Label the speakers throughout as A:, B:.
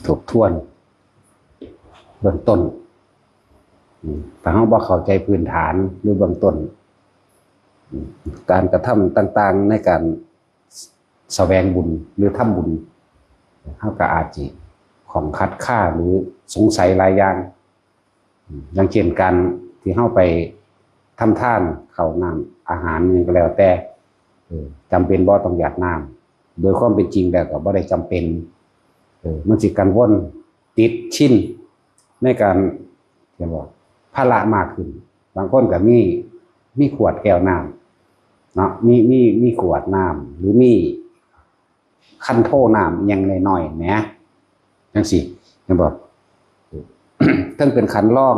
A: ทบทวนเบื้องต้นถ้าเราบ่เข้าใจพื้นฐานหรือเบื้องต้นการกระทำต่างๆในการแสวงบุญหรือทำบุญเราก็อาจจะของคัดค่าหรือสงสัยหลายอย่างอย่างเช่นการที่เราไปทำทานข้าวน้ำอาหารนี่ก็แล้วแต่จำเป็นบ่ต้องหยาดน้ำโดยความเป็นจริงแล้วก็บ่ได้จำเป็นมันสิกังวลติดชินในการเรียกว่าภาระมากขึ้นบางคนก็มีขวดแก้วน้ำเนาะมีขวดน้ำหรือมีคันโถน้ำยังน้อยๆแหมจังซี่เห็นบ่ทั้งเป็นขันร่อง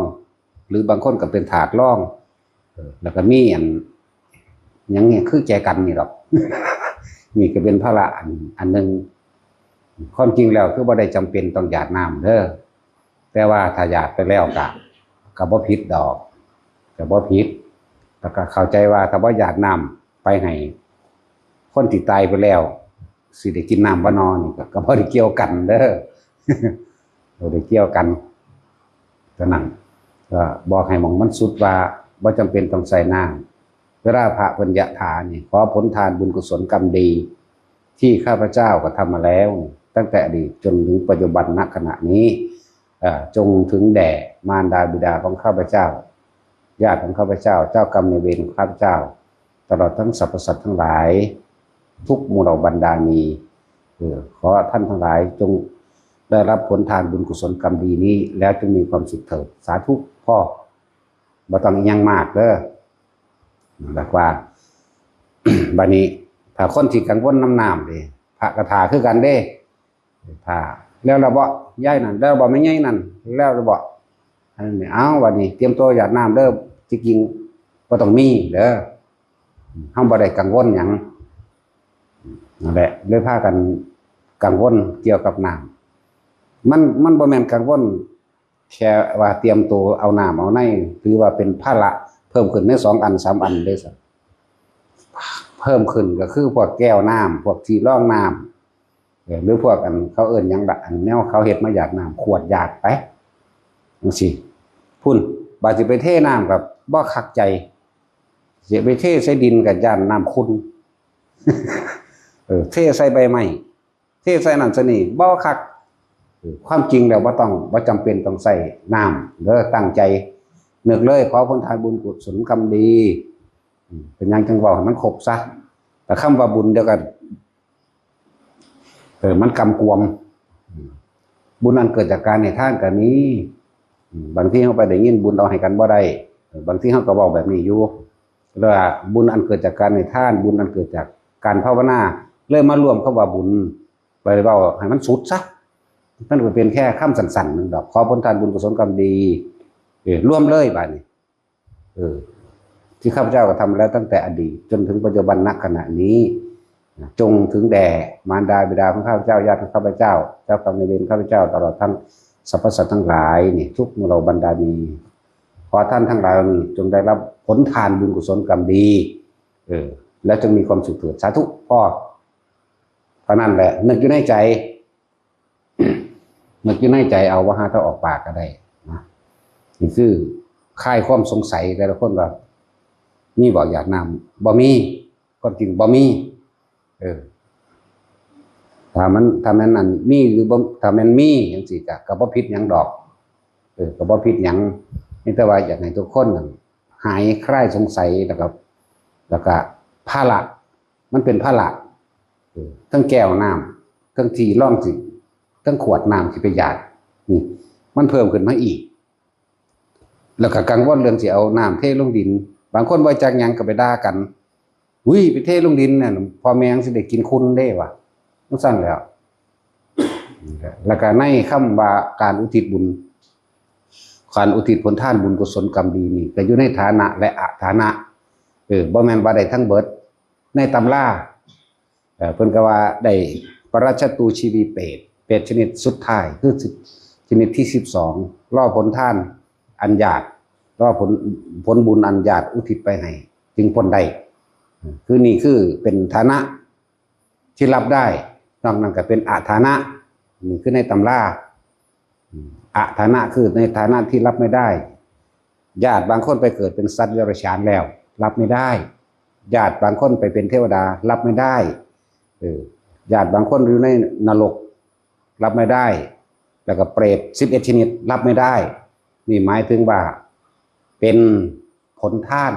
A: หรือบางคนก็เป็นถาดร่องแล้วก็มีอันยังเนี่ยคือแจกันนี่หรอกนี่ก็เป็นภาระอันนึงความจริงแล้วคือบ่ได้จำเป็นต้องหยาดน้ำเด้อแต่ว่าถ้าหยาดไปแล้วก็บ่ผิดดอกก็บ่ผิดแล้วก็เข้าใจว่าถ้าบ่หยาดน้ำไปให้คนที่ตายไปแล้วสิได้กินน้ำบ่นอนก็บ่ได้เกี่ยวกันเด้อบ่ได้เกี่ยวกันฉะนั้นก็บอกให้มองมันสุดว่าบ่จำเป็นต้องใส่น้ำเวลาพระเพิ่นยะถานี่ขอผลทานบุญกุศลกรรมดีที่ข้าพเจ้าก็ทำมาแล้วตั้งแต่อดีตจนถึงปัจจุบันณขณะนี้จงถึงแด่มารดาบิดาของข้าพเจ้าญาติของข้าพเจ้าเจ้ากรรมนายเวรของข้าพเจ้าตลอดทั้งสรรพสัตว์ทั้งหลายทุกหมู่เหล่าบรรดามีขอท่านทั้งหลายจงได้รับผลทานบุญกุศลกรรมดีนี้แล้วจงมีความสุขเถิดสาธุพ่อบ่ต้องยังมากเด้อแบบว่า บัดนี้ถ้าคนที่กังวลน้ำดิพระกถาคือกันเด้ถ้าแล้วเราบ่ย้ายนั่นแล้วบ่ไม่ย้ายนั่นแล้วเราบ่อันนี้เอาบัดนี้เตรียมตัวหยาดน้ำเด้อจริงๆบ่ต้องมีเด้อเฮาบ่ได้กังวลหยังนั่นแหละเลยพากันกังวลเกี่ยวกับน้ำมันบ่แม่นกังวลแค่ว่าเตรียมตัวเอาน้ำเอาในถือว่าเป็นภาระเพิ่มขึ้นใน2 อัน 3 อันเด้อซะเพิ่มขึ้นก็คือพวกแก้วน้ำพวกที่รองน้ำหรือพวกอันเขาเอิ้นหยังล่ะอันแนวเขาเฮ็ดมาหยาดน้ำขวดหยาดไปจังซี่พุ่นบาดสิไปเทน้ำกับบ่คักใจสิไปเทใส่ดินกับย่านน้ำขุ่นเทใส่ใบไม้เทใส่นั่นซะนี่บ่คักความจริงแล้วบ่จำเป็นต้องใส่น้ำเด้อตั้งใจนึกเลยขอผลทานบุญกุศลกรรมดีเป็นอย่างจังเว้าให้มันครบซะแต่คำว่าบุญเดียวกันมันกำกวมบุญนั้นเกิดจากการให้ทานก็มีบางทีเฮาไปได้ยินบุญเอาให้กันบ่ได้บางทีเฮาก็เว้าแบบนี้อยู่แล้วบุญอันเกิดจากการให้ทานบุญอันเกิดจากการภาวนาเลยมารวมคำว่าบุญไปเว้าให้มันสุดซะมันก็เป็นแค่คำสั้นๆนึงดอกขอผลทานบุญกุศลกรรมดีร่วมเลยบัดนี้ที่ข้าพเจ้าก็ทำแล้วตั้งแต่อดีตจนถึงปัจจุบันณขณะนี้จงถึงแด่มารดาบิดาของข้าพเจ้าญาติของข้าพเจ้าเจ้ากรรมนายเวรข้าพเจ้าตลอดทั้งสรรพสัตว์ทั้งหลายนี่ทุกหมู่เหล่าบรรดามีขอท่านทั้งหลายนี้จงได้รับผลทานบุญกุศลกรรมดีและจงมีความสุขเถิดสาธุพ่อเพราะนั่นแหละนึกอยู่ในใจ นึกอยู่ในใจเอาว่าหาถ้าออกปากก็ได้นะนี่คือคลายความสงสัยแต่ละคนว่ามีบ่หยาดน้ำบ่มีความจริงบ่มีถ้ามันนั่นมีหรือบ่ถ้ามันมีจังซี่ก็บ่ผิดหยังดอกก็บ่ผิดหยังนี่แต่ว่าอยากให้ทุกคนหายคลายสงสัยแล้วก็ภาระมันเป็นภาระทั้งแก้วน้ำทั้งที่ร่องสิทั้งขวดน้ำที่ไปหยาดนี่มันเพิ่มขึ้นมาอีกแล้วก็กังวลเรื่องสิเอาน้ำเทลงดินบางคนบ่จักหยังก็ไปด่ากันอุ้ยไปเทลงดินน่ะพ่อแม่สิได้กินคุณเด้วะมันสั่นแล้วแล้วก็ในคำว่าการอุทิศบุญการอุทิศผลทานบุญกุศลกรรมดีนี่ก็อยู่ในฐานะและอฐานะบ่แม่นว่าได้ทั้งเบิดในตำราเพิ่นก็ว่าได้ปรัชชตูชีวีเปรตชนิดสุดท้ายคือชนิดที่12รอผลทานอันหยาดรอผลบุญอันหยาดอุทิศไปให้จึงพ้นได้คือนี่คือเป็นฐานะที่รับได้นอกนั้นก็เป็นอาฐานะนี่คือในตำรา อฐานะคือในฐานะที่รับไม่ได้ญาติบางคนไปเกิดเป็นสัตว์เดรัจฉานแล้วรับไม่ได้ญาติบางคนไปเป็นเทวดารับไม่ได้ญาติบางคนอยู่ในนรกรับไม่ได้แล้วก็เปรต11 ชนิดรับไม่ได้นี่หมายถึงว่าเป็นผลทาน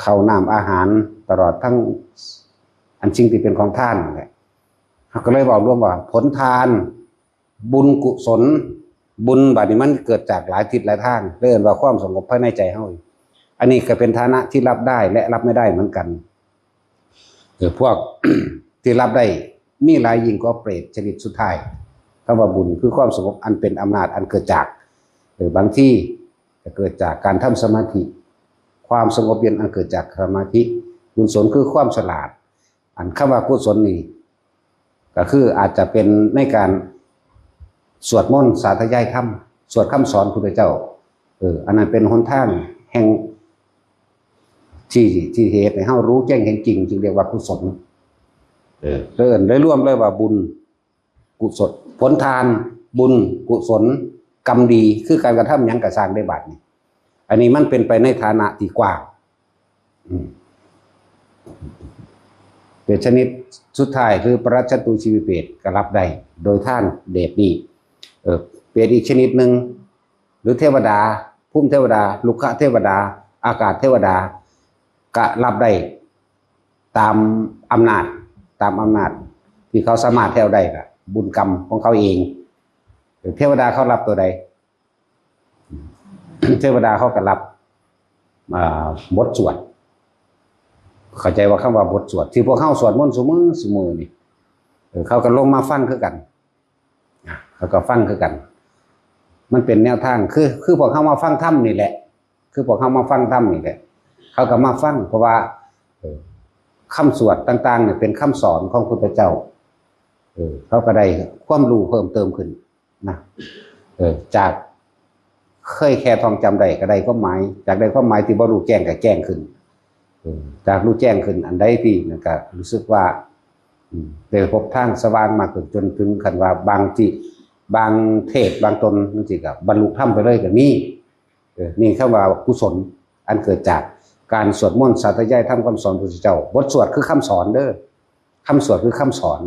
A: ข้าวน้ำอาหารตลอดทั้งอันสิ่งที่เป็นของท่านแหละเขาก็เลยบอกร่วมว่าผลทานบุญกุศลบุญบัดนี้มันเกิดจากหลายทิศหลายทางเรื่องว่าความสงบภายในใจเฮาอันนี้ก็เป็นฐานะที่รับได้และรับไม่ได้เหมือนกันพวก ที่รับได้มีหลายยิ่งกว่าเปรตชนิดสุดท้ายคำว่าบุญคือความสงบอันเป็นอำนาจอันเกิดจากบางที่จะเกิดจากการทำสมาธิความสงบเย็นอันเกิดจากสมาธิกุศลคือความฉลาดอันคำว่ากุศลนี่ก็คืออาจจะเป็นในการสวดมนต์สาธยายธรรมสวดคำสอนพุทธเจ้าอันนั้นเป็นหนทางแห่งที่เหตุให้เฮารู้แจ้งเห็นจริงจึงเรียกว่ากุศลเริ่มได้ร่วมเลยว่าบุญกุศลผลทานบุญกุศลกรรมดีคือการกระทำหยังกระสร้างได้บาดนี้อันนี้มันเป็นไปในฐานะที่กว้างเป็นชนิดสุดท้ายคือปรัชญาตุชีวิเปตก็รับได้โดยท่านเดชนี้เปรตอีกชนิดหนึ่งหรือเทวดาพุ่มเทวดาลุกะเทวดาอากาศเทวดาก็รับได้ตามอำนาจที่เขาสามารถเท่าได้ละบุญกรรมของเขาเองเทวดาเขารับตัวใด เทวดาเขาก็รับบทสวดเข้าใจว่าคำว่าบทสวดที่พวกเขาสวดมนต์สมือนี่เขาก็ลงมาฟังคือกันเขาก็ฟังคือกันมันเป็นแนวทางคือพวกเขามาฟังธรรมนี่แหละคือพวกเขามาฟังธรรมนี่แหละเขาก็มาฟังเพราะว่าคำสวดต่างๆเนี่ยเป็นคำสอนของพระพุทธเจ้าเขาก็ได้ความรู้เพิ่มเติมขึ้นนะจากเคยแค่ท่องจำได้ก็ได้ก็หมายจากได้ก็หมายที่บ่รู้แจ้งก็แจ้งขึ้นจากรู้แจ้งขึ้นอันใดที่นะก็รู้สึกว่าได้พบทางสว่างมากขึ้นจนถึงขั้นว่าบางเทศบางตนนั่นสิกับบรรลุธรรมไปเลยก็มีนี่คำว่ากุศลอันเกิดจากการสวดมนต์สาธยายธรรมคำสอนพระพุทธเจ้าบทสวดคือคำสอนเด้อคำสวดคือคำสอน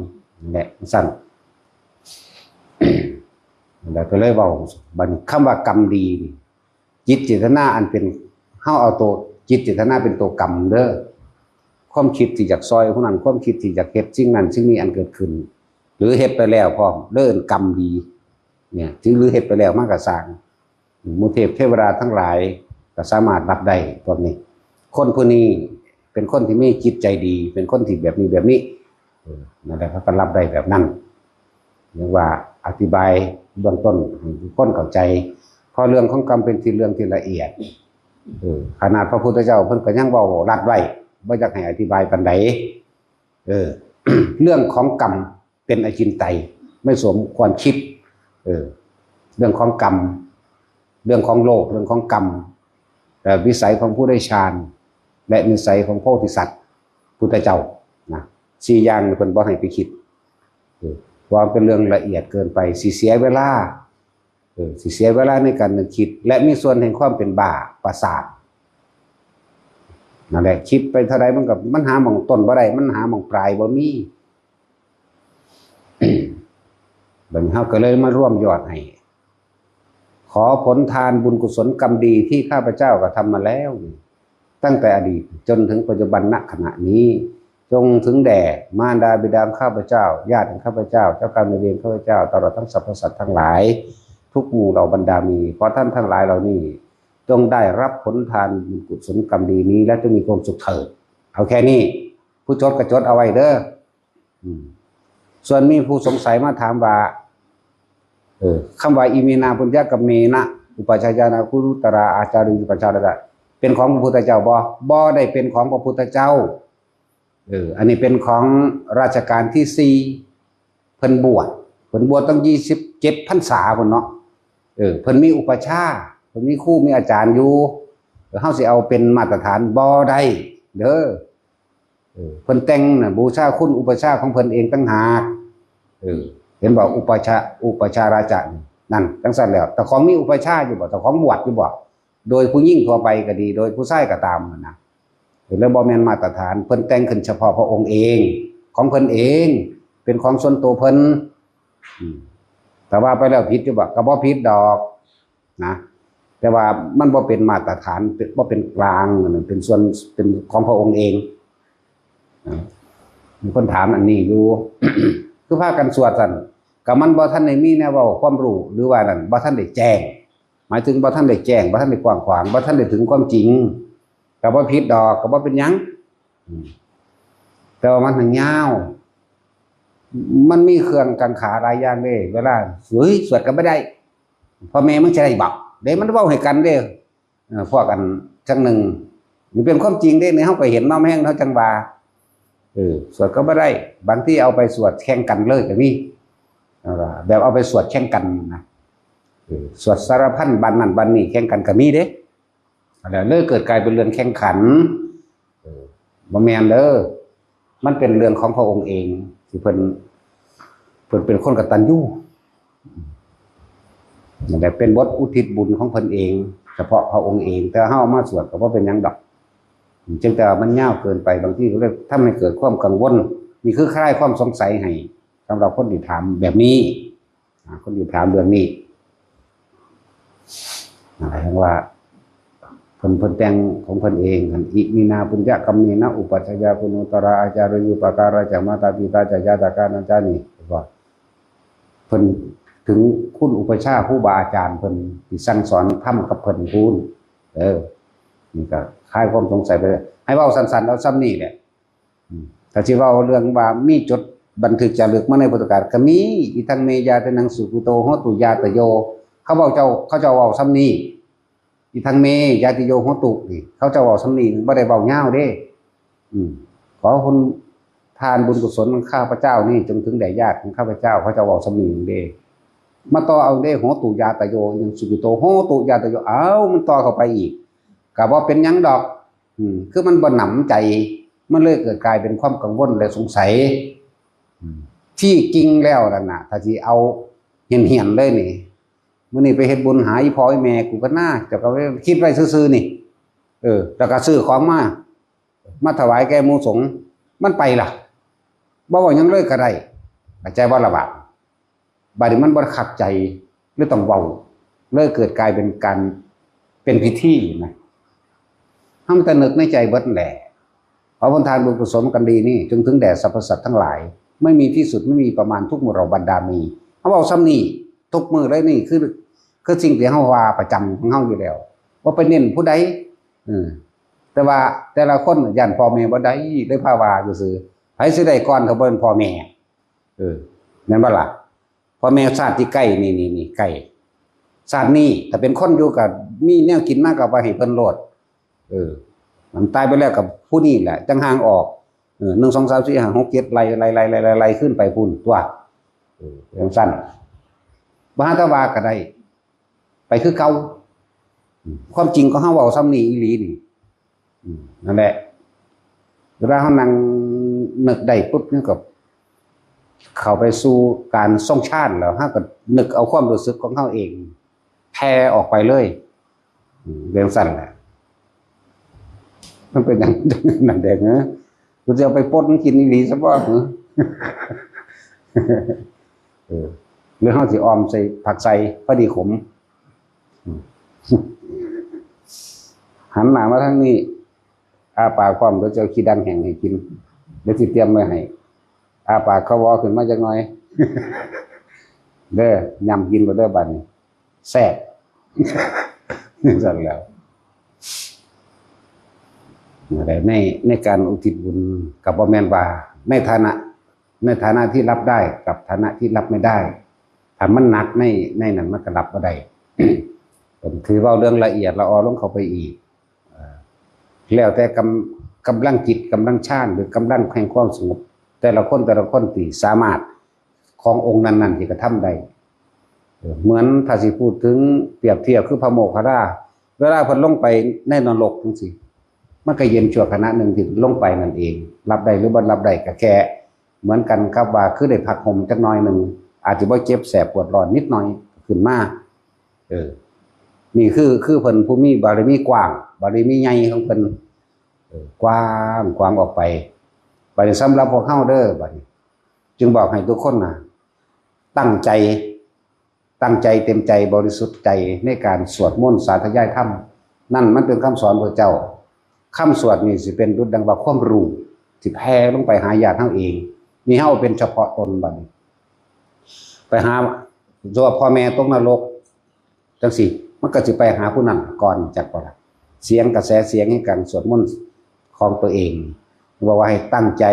A: แหละสั้นแล้วก็เลยบอกบัดคำว่ากรรมดีจิตเจตนาอันเป็นเฮาเอาตัวจิตเจตนาเป็นตัวกรรมเด้อความคิดที่จากซอยผู้นั้นความคิดที่จากเฮ็ดสิ่งนั้นสิ่งนี้อันเกิดขึ้นหรือเฮ็ดไปแล้วพร้อมเดินกรรมดีเนี่ยถึงหรือเฮ็ดไปแล้วมันก็สร้างมุเทพเทวดาทั้งหลายก็สามารถรับได้ตอนนี้คนผู้นี้เป็นคนที่มีจิตใจดีเป็นคนที่แบบนี้นั่นแหละเขาก็รับได้แบบนั้นเรียกว่าอธิบายเบื้องต้นให้ทุกคนเข้าใจพอเรื่องของกรรมเป็นเรื่องที่ละเอียดขนาดพระพุทธเจ้าเพิ่นก็ยังเว้ารัดไว้บ่อยากให้อธิบายปานใดเรื่องของกรรมเป็นอจินไตยไม่สมควรคิดเรื่องของกรรมเรื่องของโลกเรื่องของกรรมวิสัยของผู้ได้ฌานและนิสัยของโพธิสัตว์พุทธเจ้านะ4อย่างเพิ่นบ่ให้ไปคิดว่าเป็นเรื่องละเอียดเกินไปสิเสียเวลาสิเสียเวลาในการนึกคิดและมีส่วนแห่งความเป็นบ้าประสาทนั่นแหละคิดไปเท่าไรมันหาหม่องต้นบ่ได้มันหาหม่องปลายบ่มีบัดนี้เฮาก็เลยมาร่วมยอดให้ขอผลทานบุญกุศลกรรมดีที่ข้าพเจ้ากระทำมาแล้วตั้งแต่อดีตจนถึงปัจจุบันณขณะนี้จงถึงแด่มารดาบิดาข้าพเจ้าญาติของข้าพเจ้าเจ้ากรรมนายเวรข้าพเจ้าตลอดทั้งสรรพสัตว์ทั้งหลายทุกหมู่เหล่าบรรดามีเพราะท่านทั้งหลายเหล่านี้จงได้รับผลทานบุญกุศลกรรมดีนี้และจะมีความสุขเถิดเอาแค่นี้ผู้จดก็จดเอาไว้เด้อส่วนมีผู้สงสัยมาถามว่าคำว่าอิมินาปุญญกัมเมนะอุปชายานาคุรุตราอาจาริอุปชาระเป็นของพระพุทธเจ้าบ่ได้เป็นของพระพุทธเจ้าอันนี้เป็นของราชการที่4เพิ่นบวชตั้ง27 พรรษาพุ่นเนาะเพิ่นมีอุปชาเพิ่นมีครูมีอาจารย์อยู่เฮาสิเอาเป็นมาตรฐานบ่ได้เด้อเพิ่นแต่งน่ะบูชาคุณอุปชาของเพิ่นเองต่างหากเห็นบอกอุปชาราชะ นั่นจังซั่นแล้วแต่ของมีอุปชาอยู่บ่แต่ของบวชอยู่บ่โดยผู้หญิงทั่วไปก็ดีโดยผู้ชายก็ตามนะแล้วบ่แม่นมาตรฐานเพิ่นแต่งขึ้นเฉพาะพระองค์เองของเพิ่นเองเป็นของส่วนตัวเพิ่นแต่ว่าไปแล้วผิดอยู่บ่ก็บ่ผิดดอกนะแต่ว่ามันบ่เป็นมาตรฐานบ่เป็นกลางเป็นส่วนเป็นของพระองค์เองมีคนถามอันนี้อยู่ คือพากันสวดซั่นก็มันบ่ทันได้มีแนวเว้าความรู้หรือว่านั่นบ่ทันได้แจ้งหมายถึงบ่ทันได้แจ้งบ่ทันได้กว้างขวางบ่ทันได้ถึงความจริงก็บ่ผิดดอกก็บ่เป็นหยังแต่ว่ามันยาวมันมีเครื่องกังขาหลายอย่างเด้เวลาสวดก็บ่ได้พ่อแม่มึงจะได้บักเด้มันเว้าให้กันเด้พวกกันจังหนึ่งนี่เป็นความจริงเด้เฮาก็เห็นน้ำแห้งเฮาจังว่าสวดก็บ่ได้บางที่เอาไปสวดแข่งกันเลยก็มีแบบเอาไปสวดแข่งกันนะสวดสารพันบันนั่นบันนี่แข่งกันก็มีเด้แล้วเลยเกิดกลายเป็นเรื่องแข่งขันบ่แม่นเด้อมันเป็นเรื่องของพระองค์เองที่เพิ่นเป็นคนกตัญญูนั่นแหละเป็นบทอุทิศบุญของเพิ่นเองเฉพาะพระองค์เองแต่เฮามาสวดก็บ่เป็นหยังดอกจึงแต่มันยาวเกินไปบางทีก็เลยทำให้เกิดความกังวลนี่คือคลายความสงสัยให้สำหรับคนที่ถามแบบนี้คนที่ถามเรื่องนี้อะไรทั้งว่าเพิ่นแต่งของเพิ่นเองอิมินาปุญญกัมเมนะอุปัชฌายาปุณุตระอาจารยุปการะจากมาตาปิตาจากญาติกานันจานี่ว่าเพิ่นถึงคุณอุปชาครูบาอาจารย์เพิ่นที่สั่งสอนธรรมกับเพิ่นพูนนี่ก็คลายความสงสัยไปให้เว้าสั้นๆเอาซ้ำนี่แหละถ้าสิเว้าเรื่องว่ามีจดบันทึกจารึกมาในพุทธกาลก็มีอิทังเมยาตนังสุกุโตโหตุยาตโยเขาเจ้าเว้าซ้ำนี่อิทังเมยาติโยโหตุนี่เขาเจ้าเว้าซ้ำนี่บ่ได้เว้ายาวเด้ขอคุณทานบุญกุศลของข้าพเจ้านี่จงถึงแด่ญาติของข้าพเจ้าเขาเจ้าเว้าซ้ำนี่เด้มาต่อเอาเด้โหตุยาตโยยังสุกุโตโหตุยาตโยมันต่อเข้าไปอีกก็บ่เป็นหยังดอกคือมันบ่หนำใจมันเลยเกิดกลายเป็นความกังวลและสงสัยที่จริงแล้วนั่นน่ะถ้าสิเอาเหี่ยนๆเลยนี่มื้อนี้ไปเฮ็ดบุญหาอีพ่ออีแม่กูก็น่าจะก็คิดไว้ซื่อๆนี่แล้วก็ซื้อของมาถวายแก่หมู่สงฆ์มันไปล่ะบ่ว่าหยังเลยก็ได้เข้าใจบ่ล่ะบาดนี้มันบ่คักใจหรือต้องเว้าเลยเกิดกลายเป็นการเป็นพิธีนะห้ามแต่นึกในใจเบิดแหละขอผลทานบุญกุศลกันดีนี่จงถึงแด่สรรพสัตว์ทั้งหลายไม่มีที่สุดไม่มีประมาณทุกเมื่อเราบรรดามีเขาบอกซ้ำนี่ทุกมือเลยนี่คือสิ่งที่เฮาว่าประจำของเฮาอยู่แล้วว่าไปเน้นผู้ใดแต่ว่าแต่ละคนย่านพ่อแม่บ่ได้ได้พาว่าซื่อๆไผสิได้ก่อนเขาบ่เป็นพ่อแม่แม่นบ่ล่ะพ่อแม่ชาติที่ใกล้นี่ใกล้ชาตินี้ถ้าเป็นคนอยู่กับมีแนวกินมากก็ไปให้เพิ่นโลดมันตายไปแล้วกับผู้นี้แหละจังห่างออก1 2 3 4 5 6 7ไล่ขึ้นไปพุ่นตัวอย่างสั้นบ่หาตะวาก็ได้ไปคือเก่าความจริงก็เฮาเว้าซ้ำนี่อีหลีนี่นั่นแหละเวลาเฮานั่งนึกได้ปุ๊บนี่ก็เข้าไปสู่การทรงชาติแล้วเฮาก็นึกเอาความรู้สึกของเฮาเองแผ่ออกไปเลยเรื่องสั้นแหละมันเป็นอย่างนั้นเด็กนะกูจะไปปนกินอีหลีซะบ่หรือเฮาสิออมใส่ผักใส่พอดีขมหันหน้ามาทางนี้อาปากพร้อมเดี๋ยวจะขี้ดังแห้งให้กินเดี๋ยวสิเตรียมไว้ให้อาปากเขาวอขึ้นมาจักหน่อยเด้อยำกินบ่เด้อบัดนี้แซ่บสั่นแล้วในการอุทิศบุญกับบ่แม่นว่าในฐานะที่รับได้กับฐานะที่รับไม่ได้ถ้ามันหนักในนั้นมันก็รับบ่ได้ ถือว่าเรื่องละเอียดละออลงเข้าไปอีกแล้วแต่กำลังจิตกำลังฌานหรือกำลังแห่งความสงบแต่ละคนที่สามารถขององค์นั้นๆที่กระทำได้เหมือนถ้าสิพูดถึงเปรียบเทียบคือพระโมคคัลลาเวลาเพิ่นลงไปในนรกจังซี่มันก็เย็นชั่วขณะหนึ่งที่ลงไปนั่นเองรับได้หรือบ่รับได้ก็แค่เหมือนกันครับว่าคือได้พักห่มจักหน่อยนึงอาจจะบ่เจ็บแสบปวดร้อนนิดหน่อย ขึ้นมานี่คือเพิ่นผู้มีบารมีกว้างบารมีใหญ่ของเพิ่นกว้างออกไปบัดนี้สำหรับพวกเฮาเด้อบัดนี้จึงบอกให้ทุกคนน่ะตั้งใจเต็มใจบริสุทธิ์ใจในการสวดมนต์สาธยายธรรมนั่นมันเป็นคำสอนพระเจ้าคำสวดนี่สิเป็นดุจดังว่าความรู้สิแผ่ลงไปหาญาติเฮาเองนี่เฮาเป็นเฉพาะตนบัดนี้ไปหาตัวพ่อแม่ตกนรกจังสิมันก็สิไปหาผู้นั้นก่อนจักบ่ล่ะเสียงกระแสเสียงให้กันสวดมนต์ของตัวเองว่าให้ตั้งใจ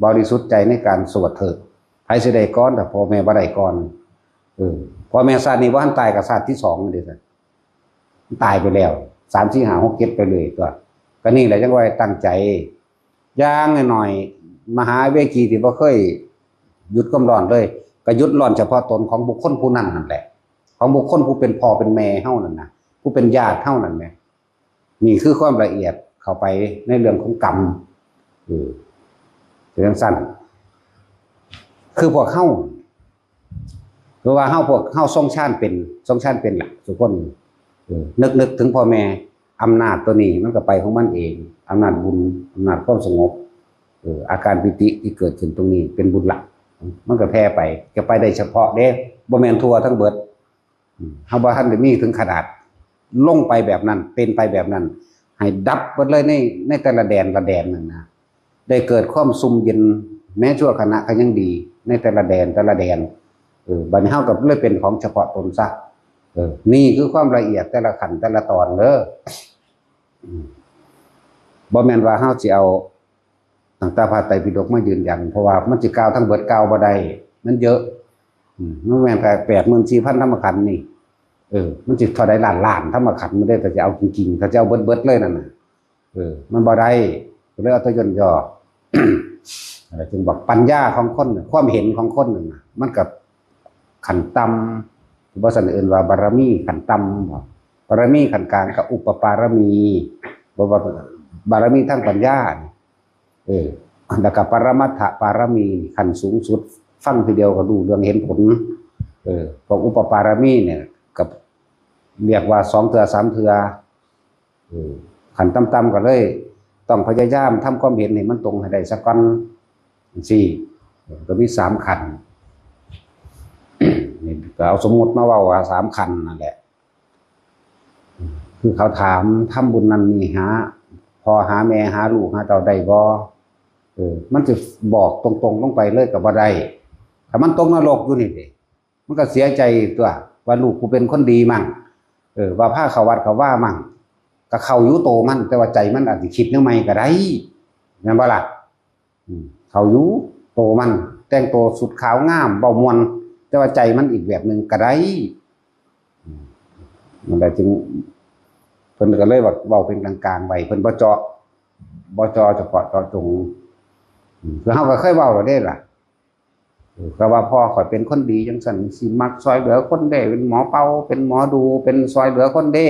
A: บริสุทธิ์ใจในการสวดเถิดใครสิได้ก่อนแต่พ่อแม่บ่ได้ก่อนพ่อแม่ชาตินี้บ่ทันตายกับชาติที่2นี่เด้อตายไปแล้ว3 4 5 6 7ไปเลยตัวก็นี่แหละจังว่าตั้งใจอย่างน้อยๆมหาเวทีที่บ่เคยหยุดความร้อนเลยก็หยุดร้อนเฉพาะตนของบุคคลผู้นั้นนั่นแหละของบุคคลผู้เป็นพ่อเป็นแม่เฮานั่นนะผู้เป็นญาติเฮานั่นแหละนี่คือความละเอียดเข้าไปในเรื่องของกรรมเรื่องสั้นคือพวกเฮาคือว่าพวกเฮาทรงชาติเป็นล่ะทุกคนนึกถึงพ่อแม่อำนาจตัวนี้มันก็ไปของมันเองอำนาจบุญอำนาจความสงบอาการปิติที่เกิดขึ้นตรงนี้เป็นบุญหลักมันก็แผ่ไปจะไปได้เฉพาะเด้บ่แม่นทั่วทั้งเบิดเฮาบ่ทันได้มีถึงขนาดลงไปแบบนั้นเป็นไปแบบนั้นให้ดับหมดเลยในแต่ละแดนนั่นนะได้เกิดความซุ่มเย็นแม้ชั่วขณะก็ยังดีในแต่ละแดนบัดนี้เฮาก็เลยเป็นของเฉพาะตนซะนี่คือความละเอียดแต่ละขั้นแต่ละตอนเด้อบ่แม่นว่าเฮาสิเอาตั้งแต่พระไตรปิฎกมายืนยันเพราะว่ามันสิกล่าวทั้งเบิดกล่าวบ่ได้มันเยอะมันแม่นแต่84,000ธรรมขันธ์นี่มันสิเท่าใดล้านธรรมขันธ์มันได้แต่จะเอาจริงๆถ้าจะเอาเบิดเลยนั่นน่ะมันบ่ได้ก็เลยเอาตัวย่ออะไรจึงบอกปัญญาของคนความเห็นของคนนั่นน่ะมันกับขันต่ำบ่ซั่นเอิ้นว่าบารมีขันต่ำบารมีขันกลางกับอุปปารมีบ่ว่าบารมีทางปัญญาแล้วก็ปรมัตถปารมีขั้นสูงสุดฟังทีเดียวก็รู้เรื่องเห็นผลของอุปปารมีเนี่ยกับเรียกว่า2 เทื่อ 3 เทื่อขั้นต่ำๆก็เลยต้องพยายามทำความเห็นให้มันตรงให้ได้สักก่อนสิก็มี3ขั้นนี่ก็เอาสมมุติมาว่า3ขั้นนั่นแหละคือเขาถามทำบุญนั้นนี่หาพ่อหาแม่หาลูกหาเต่าได้บ่มันจะบอกตรงๆลงไปเลยกับบ่ได้ถ้ามันตกนรกอยู่นี่เด้มันก็เสียใจตัวว่าลูกกูเป็นคนดีมั่งว่าพาเข้าวัดเข้าว่ามั่งก็เข้าอยู่โตมันแต่ว่าใจมันอาจสิคิดแนวใหม่ก็ได้แม่นบ่ล่ะเข้าอยู่โตมันแต่งตัวสุดขาวงามเว้าม่วนแต่ว่าใจมันอีกแบบนึงก็ได้มันได้จึงเพิ่นก็เลยว่าเว้าเป็นกลางๆไว้เพิ่นบ่เจาะเฉพาะเจาะจงคือเฮาก็เคยเว้าแล้วเด้ล่ะก็ว่าพ่อข่อยเป็นคนดีจังซั่นสิมักซอยเหลือคนเด้เป็นหมอเป่าเป็นหมอดูเป็นซอยเหลือคนเด้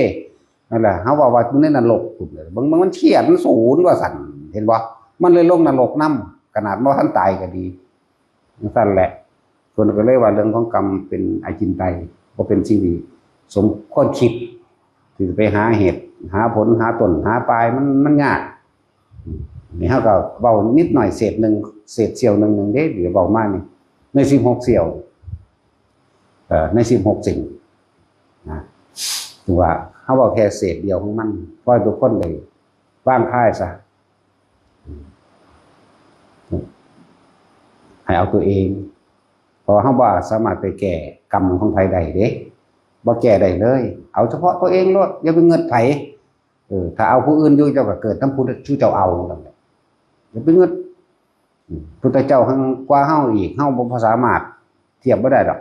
A: นั่นแหละเฮาว่าอยู่ในนรกพุ่นเบิ่งมันเครียดมันสูญว่าซั่นเห็นบ่มันเลยลงนรกนำขนาดบ่ทันตายก็ดีจังซั่นแหละเพิ่นก็เลยว่าเรื่องของกรรมเป็นอจินไตยบ่เป็นสิ่งที่สมควรคิดที่จะไปหาเหตุหาผลหาต้นหาปลายมันยากนี่เฮาก็เว้านิดหน่อยเศษเสี้ยวนึงเด้เดี๋ยวเว้ามานี่ใน16เสี้ยวใน16สิ่งนะถือว่าเฮาเว้าแค่เศษเดียวของมันปล่อยทุกคนเลยว่างคายซะให้เอาตัวเองเพราะเฮาบ่สามารถไปแก้กรรมของไผได้เด้บ่แก้ได้เลยเอาเฉพาะตัวเองโลดอย่าไปเงิดไผถ้าเอาผู้อื่นอยู่เจ้าก็เกิดนำผู้ชูเจ้าเอานั่นแหละอย่าไปเงิดพุทธเจ้าหั่งกว่าเฮาอีกเฮาบ่สามารถเทียบบ่ได้ดอก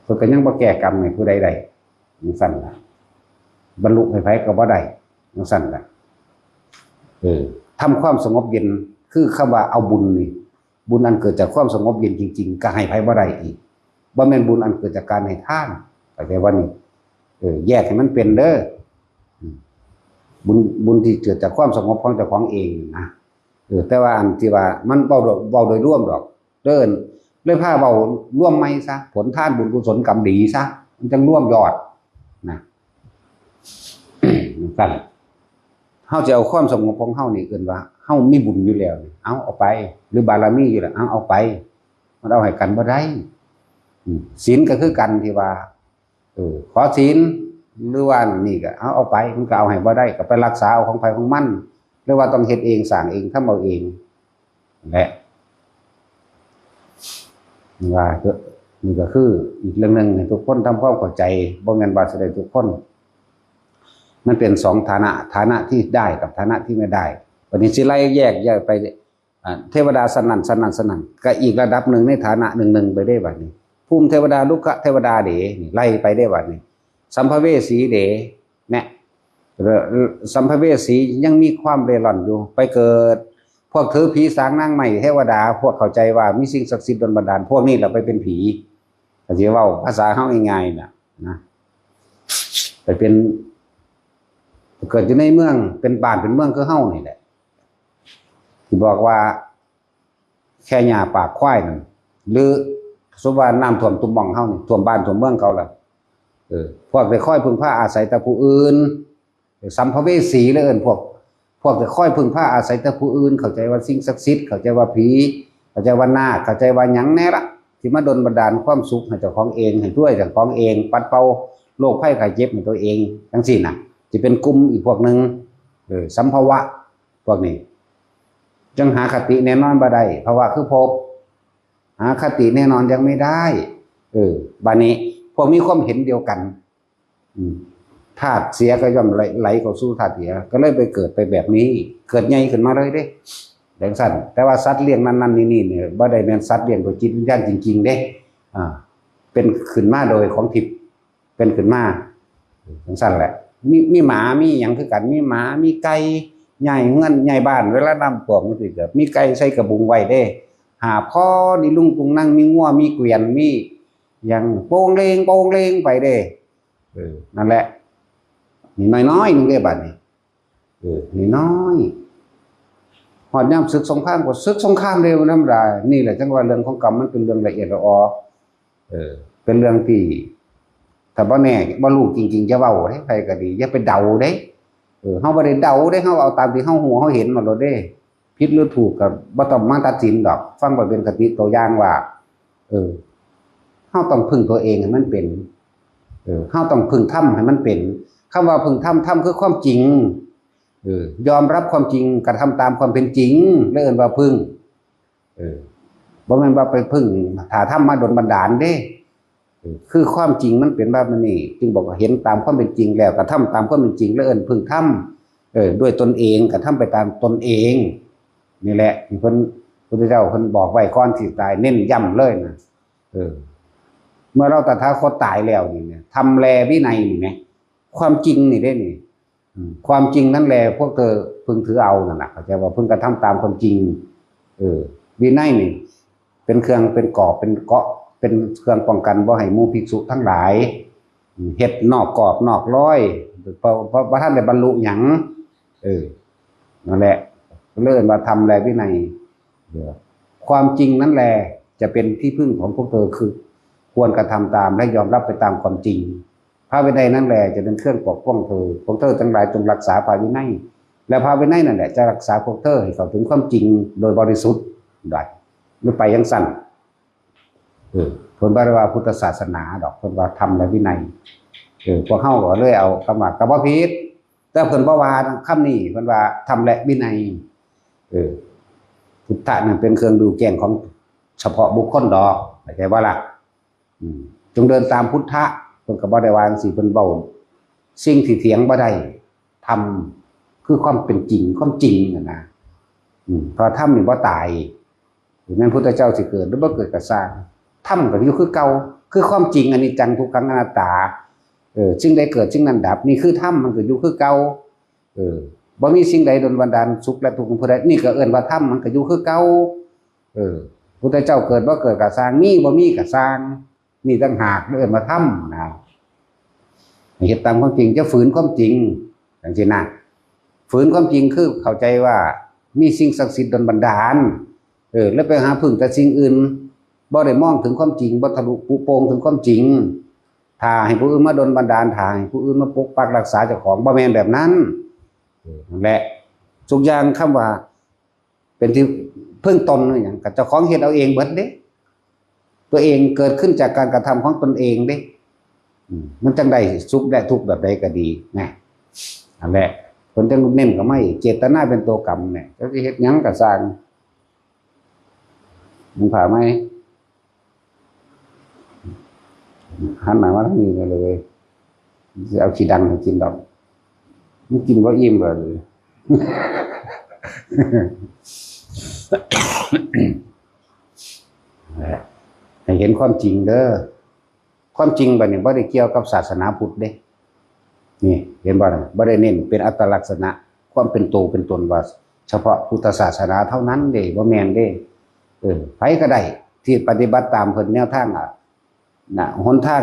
A: เพิ่นก็ยังบ่แก้กรรมให้ผู้ใดได้จังซั่นล่ะบรรลุให้ไผก็บ่ได้จังซั่นล่ะทำความสงบเย็นคือคำว่าเอาบุญนี่บุญอันเกิดจากความสงบเย็นจริงๆก็ให้ไผบ่ได้อีกบ่แม่นบุญอันเกิดจากการให้ทานเข้าใจว่านี่แยกให้มันเป็นเด้อบุญที่เกิดจากความสงบของเจ้าของเองนะแต่ว่าอันที่ว่ามันเว้าโดยรวมดอกเด้อ เลยพาเบาร่วมไม่ซะผลทานบุญกุศลกรรมดีซะมันจะร่วมยอดนะกันเฮาจะเอาความสงบของเฮานี่เอิ้นว่าเฮามีบุญอยู่แล้วเอาไปหรือบารมีอยู่แล้วเอาไปมันเอาให้กันบ่ได้ศีลก็คือกันที่ว่าขอศีลหรือว่านี่ก็เอาไปมันก็เอาให้บ่ได้ก็ไปรักษาเอาของไผของมันหรือว่าต้องเฮ็ดเองสร้างเองทำเอาเองแหละว่านี่ก็คืออีกเรื่องนึงให้ทุกคนทำความเข้าใจบ่แม่นว่าสิได้ทุกคนมันเป็นสองฐานะที่ได้กับฐานะที่ไม่ได้วันนี้สิไล่แยกไปเทวดาสนั่นก็อีกระดับหนึ่งในฐานะหนึ่งไปได้บัดนี้ภูมิเทวดาลุกะเทวดาเดนี่ไล่ไปได้บัดนี้สัมภเวสีเดเนี่ยสัมภเวสียังมีความเร่ร่อนอยู่ไปเกิดพวกถือผีสางนางใหม่เทวดาพวกเข้าใจว่ามีสิ่งศักดิ์สิทธิ์ดลบันดาลพวกนี้เราไปเป็นผีก็สิเว้าภาษาเฮาง่ายๆน่ะนะไปเป็นเกิดอยู่ในเมืองเป็นบ้านเป็นเมืองคือเฮานี่แหละที่บอกว่าแค่หญ้าปากควายนั่นหรือสมมุติว่าน้ำท่วมตุ่มหม่องเฮานี่ท่วมบ้านท่วมเมืองเขาล่ะพวกได้ค่อยพึ่งพาอาศัยแต่ผู้อื่นสัมภเวสีเลยเอิ้นพวกได้ค่อยพึ่งพาอาศัยแต่ผู้อื่นเข้าใจว่าสิ่งศักดิ์สิทธิ์เข้าใจว่าผีเข้าใจว่านาคเข้าใจว่าหยังแน่ละที่มาดลบันดาลความสุขให้เจ้าของเองให้ด้วยเจ้าของเองปัดเป่าโรคภัยไข้เจ็บให้ตัวเองจังซี่น่ะจะเป็นกลุ่มอีกพวกนึงสัมภวะพวกนี้จังหาคติแน่นอนบ่ได้เพราะว่าคือภพหาคติแน่นอนยังไม่ได้บัดนี้พวกมีความเห็นเดียวกันธาตุเสียก็ย่อมไหลเข้าสู่ธาตุเสียก็เลยไปเกิดไปแบบนี้เกิดใหญ่ขึ้นมาเลยเด้ดังสั้นแต่ว่าสัตว์เลี้ยงนั้นๆนี่เนี่ยบ่ได้แม่นสัตว์เลี้ยงโดยจิตวิญญาณจริงๆเด้เป็นขึ้นมาโดยของทิพย์เป็นขึ้นมาดังสั้นแหละมีหมามีหยังคือกันมีหมามีไก่ใหญ่เงินใหญ่บ้านเวลาน้ำท่วมมันสิเกิดมีไก่ใส่กระบุงไว้เด้หาพ่อนี่ลุงตุงนั่งมีงัวมีเกวียนมีอย่างโป่งเลงไปเด้นั่นแหละนี่น้อยๆนึงเด้บัดนี้นี่น้อยหอดย่ำศึกสงครามก็ศึกสงครามเร็วน้ำลายนี่แหละจังว่าเรื่องของกรรมมันเป็นเรื่องละเอียดละออเป็นเรื่องที่ถ้าบ่แน่บ่รู้จริงๆจะเว้าเด้ไผก็ดีอย่าไปเดาเด้เฮาบ่ได้เดาเด้เฮาเอาตามที่เฮาฮู้เฮาเห็นมาโลดเด้ผิดหรือถูกก็บ่ต้องมาตัดสินดอกฟังไว้เป็นคติตัวอย่างว่าเฮาต้องพึ่งตัวเองให้มันเป็นเฮาต้องพึ่งธรรมให้มันเป็นคำว่าพึ่งธรรมคือความจริงยอมรับความจริงกระทำตามความเป็นจริงแล้วเอิ้นว่าพึ่งบ่แม่นว่าไปพึ่งถ้าธรรมมาดลบันดาลเด้คือความจริงมันเป็นแบบนี้จึงบอกว่าเห็นตามความเป็นจริงแล้วกระทำตามความเป็นจริงแล้วเอิ้นพึ่งธรรมด้วยตนเองกระทำไปตามตนเองนี่แหละที่เพิ่นพุทธเจ้าเพิ่นบอกไว้ก่อนที่ตายเน้นย้ำเลยนะเมื่อเราตถาคตตายแล้วนี่เนี่ยทำแลวินัยนี่ไงความจริงนี่ได้นี่ความจริงนั่นแหละพวกเธอพึงถือเอานั่นแหละเข้าใจว่าพึงกระทำตามความจริงวินัยนี่เป็นเครื่องเป็นกอบเป็นเกาะเป็นเครื่องป้องกันบ่ให้หมู่ภิกษุทั้งหลายเฮ็ดนอกกรอบนอกร้อยเพราะท่านได้บรรลุหยังนั่นแหละเริ่มมาทำแลวินัยความจริงนั่นแหละจะเป็นที่พึ่งของพวกเธอคือควรกระทำตามและยอมรับไปตามความจริงพระวินัยนั่นแหละจะเป็นเครื่องปกป้องเธอพวกเธอทั้งหลายจงรักษาพระวินัยและพระวินัยนั่นแหละจะรักษาพวกเธอให้เข้าถึงความจริงโดยบริสุทธิ์ได้ไม่ไปยังสั้นเพิ่นบ่ได้ว่าพุทธศาสนาดอกเพิ่นว่าธรรมและวินัยพวกเฮาก็เลยเอาคำว่าก็บ่ผิดแต่เพิ่นบ่ว่าคำนี้เพิ่นว่าธรรมและวินัยพุทธะนั่นเป็นเครื่องดูแจ้งของเฉพาะบุคคลดอกเข้าใจบ่ล่ะจงเดินตามพุทธะเพิ่นก็บ่ได้ว่าจังซี่เพิ่นเว้าสิ่งที่เถียงบ่ได้ธรรมคือความเป็นจริงความจริงน่ะนะเพราะธรรมนี่บ่ตายแม้นพุทธเจ้าสิเกิดหรือบ่เกิดก็สร้างธรรมก็อยู่คือเก่าคือความจริงอนิจจังทุกขังอนัตตาสิ่งใดเกิดสิ่งนั้นดับนี่คือธรรมมันก็อยู่คือเก่าบ่มีสิ่งใดดลบันดาลสุขและทุกข์ของผู้ใดนี่ก็เอิ้นว่าธรรมมันก็อยู่คือเก่าพุทธเจ้าเกิดบ่เกิดก็สร้างมีบ่มีก็สร้างนี่ต่างหากเอิ้นว่าธรรมนะเฮ็ดตามความจริงจะฝืนความจริงจังซี่นะฝืนความจริงคือเข้าใจว่ามีสิ่งศักดิ์สิทธิ์ดลบันดาลแล้วไปหาพึ่งแต่สิ่งอื่น บ่ได้มองถึงความจริงบ่ทะลุปุโปร่งถึงความจริงถ้าให้ผู้อื่นมาดลบันดาลถ้าให้ผู้อื่นมาปกปักรักษาเจ้าของบ่แม่นแบบนั้นนั่นแหละทุกอย่างคำว่าเป็นที่พึ่งตนหยังก็เจ้าของเฮ็ดเอาเองเบิดเด้ตัวเองเกิดขึ้นจากการกระทำของตนเองเด้มันจังได้สุขได้ทุกข์แบบใดก็ดีนะนั่นแหละคนจังเน้นก็ไม่เจตนาเป็นตัวกรรมเนี่ยก็สิเฮ็ดหยังก็สร้างมึงผ่าไหมหันหน้ามาทางนี้เลยจะเอาขี้ดังให้กินดอกมึงกินบ่อิ่มเลยให้เห็นความจริงเด้อความจริงบัดนี้บ่ได้เกี่ยวกับศาสนาพุทธเด้นี่เห็นบ่ล่ะบ่ได้เน้นเป็นอัตลักษณะความเป็นตัวเป็นตนว่าเฉพาะพุทธศาสนาเท่านั้นเด้บ่แม่นเด้ไผก็ได้ที่ปฏิบัติตามเพิ่นแนวทางหนทาง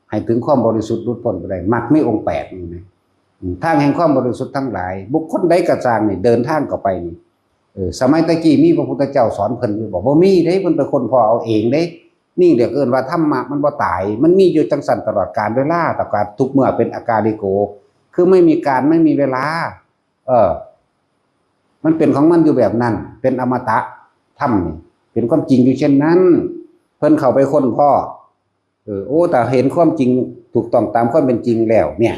A: ให้ถึงความบริสุทธิ์หลุดพ้นไปได้มรรคมีองค์8นี่นะทางแห่งความบริสุทธิ์ทั้งหลายบุคคลใดก็ตามนี่เดินทางเข้าไปนี่สมัยตะกี้มีพระพุทธเจ้าสอนเพิ่นบอกบ่มีเด้เพิ่นเป็นคนพอเอาเองเด้นี่เดี๋ยวเอิ้นว่าธรรมะมันบ่ตายมันมีอยู่จังซั่นตลอดกาลเวลาแต่การทุกเมื่อเป็นอากาลิโกคือไม่มีการไม่มีเวลามันเป็นของมันอยู่แบบนั้นเป็นอมตะธรรมนี่เป็นความจริงอยู่เช่นนั้นเพิ่นเข้าไปค้นพ่อแต่เห็นความจริงถูกต้องตามความเป็นจริงแล้วเนี่ย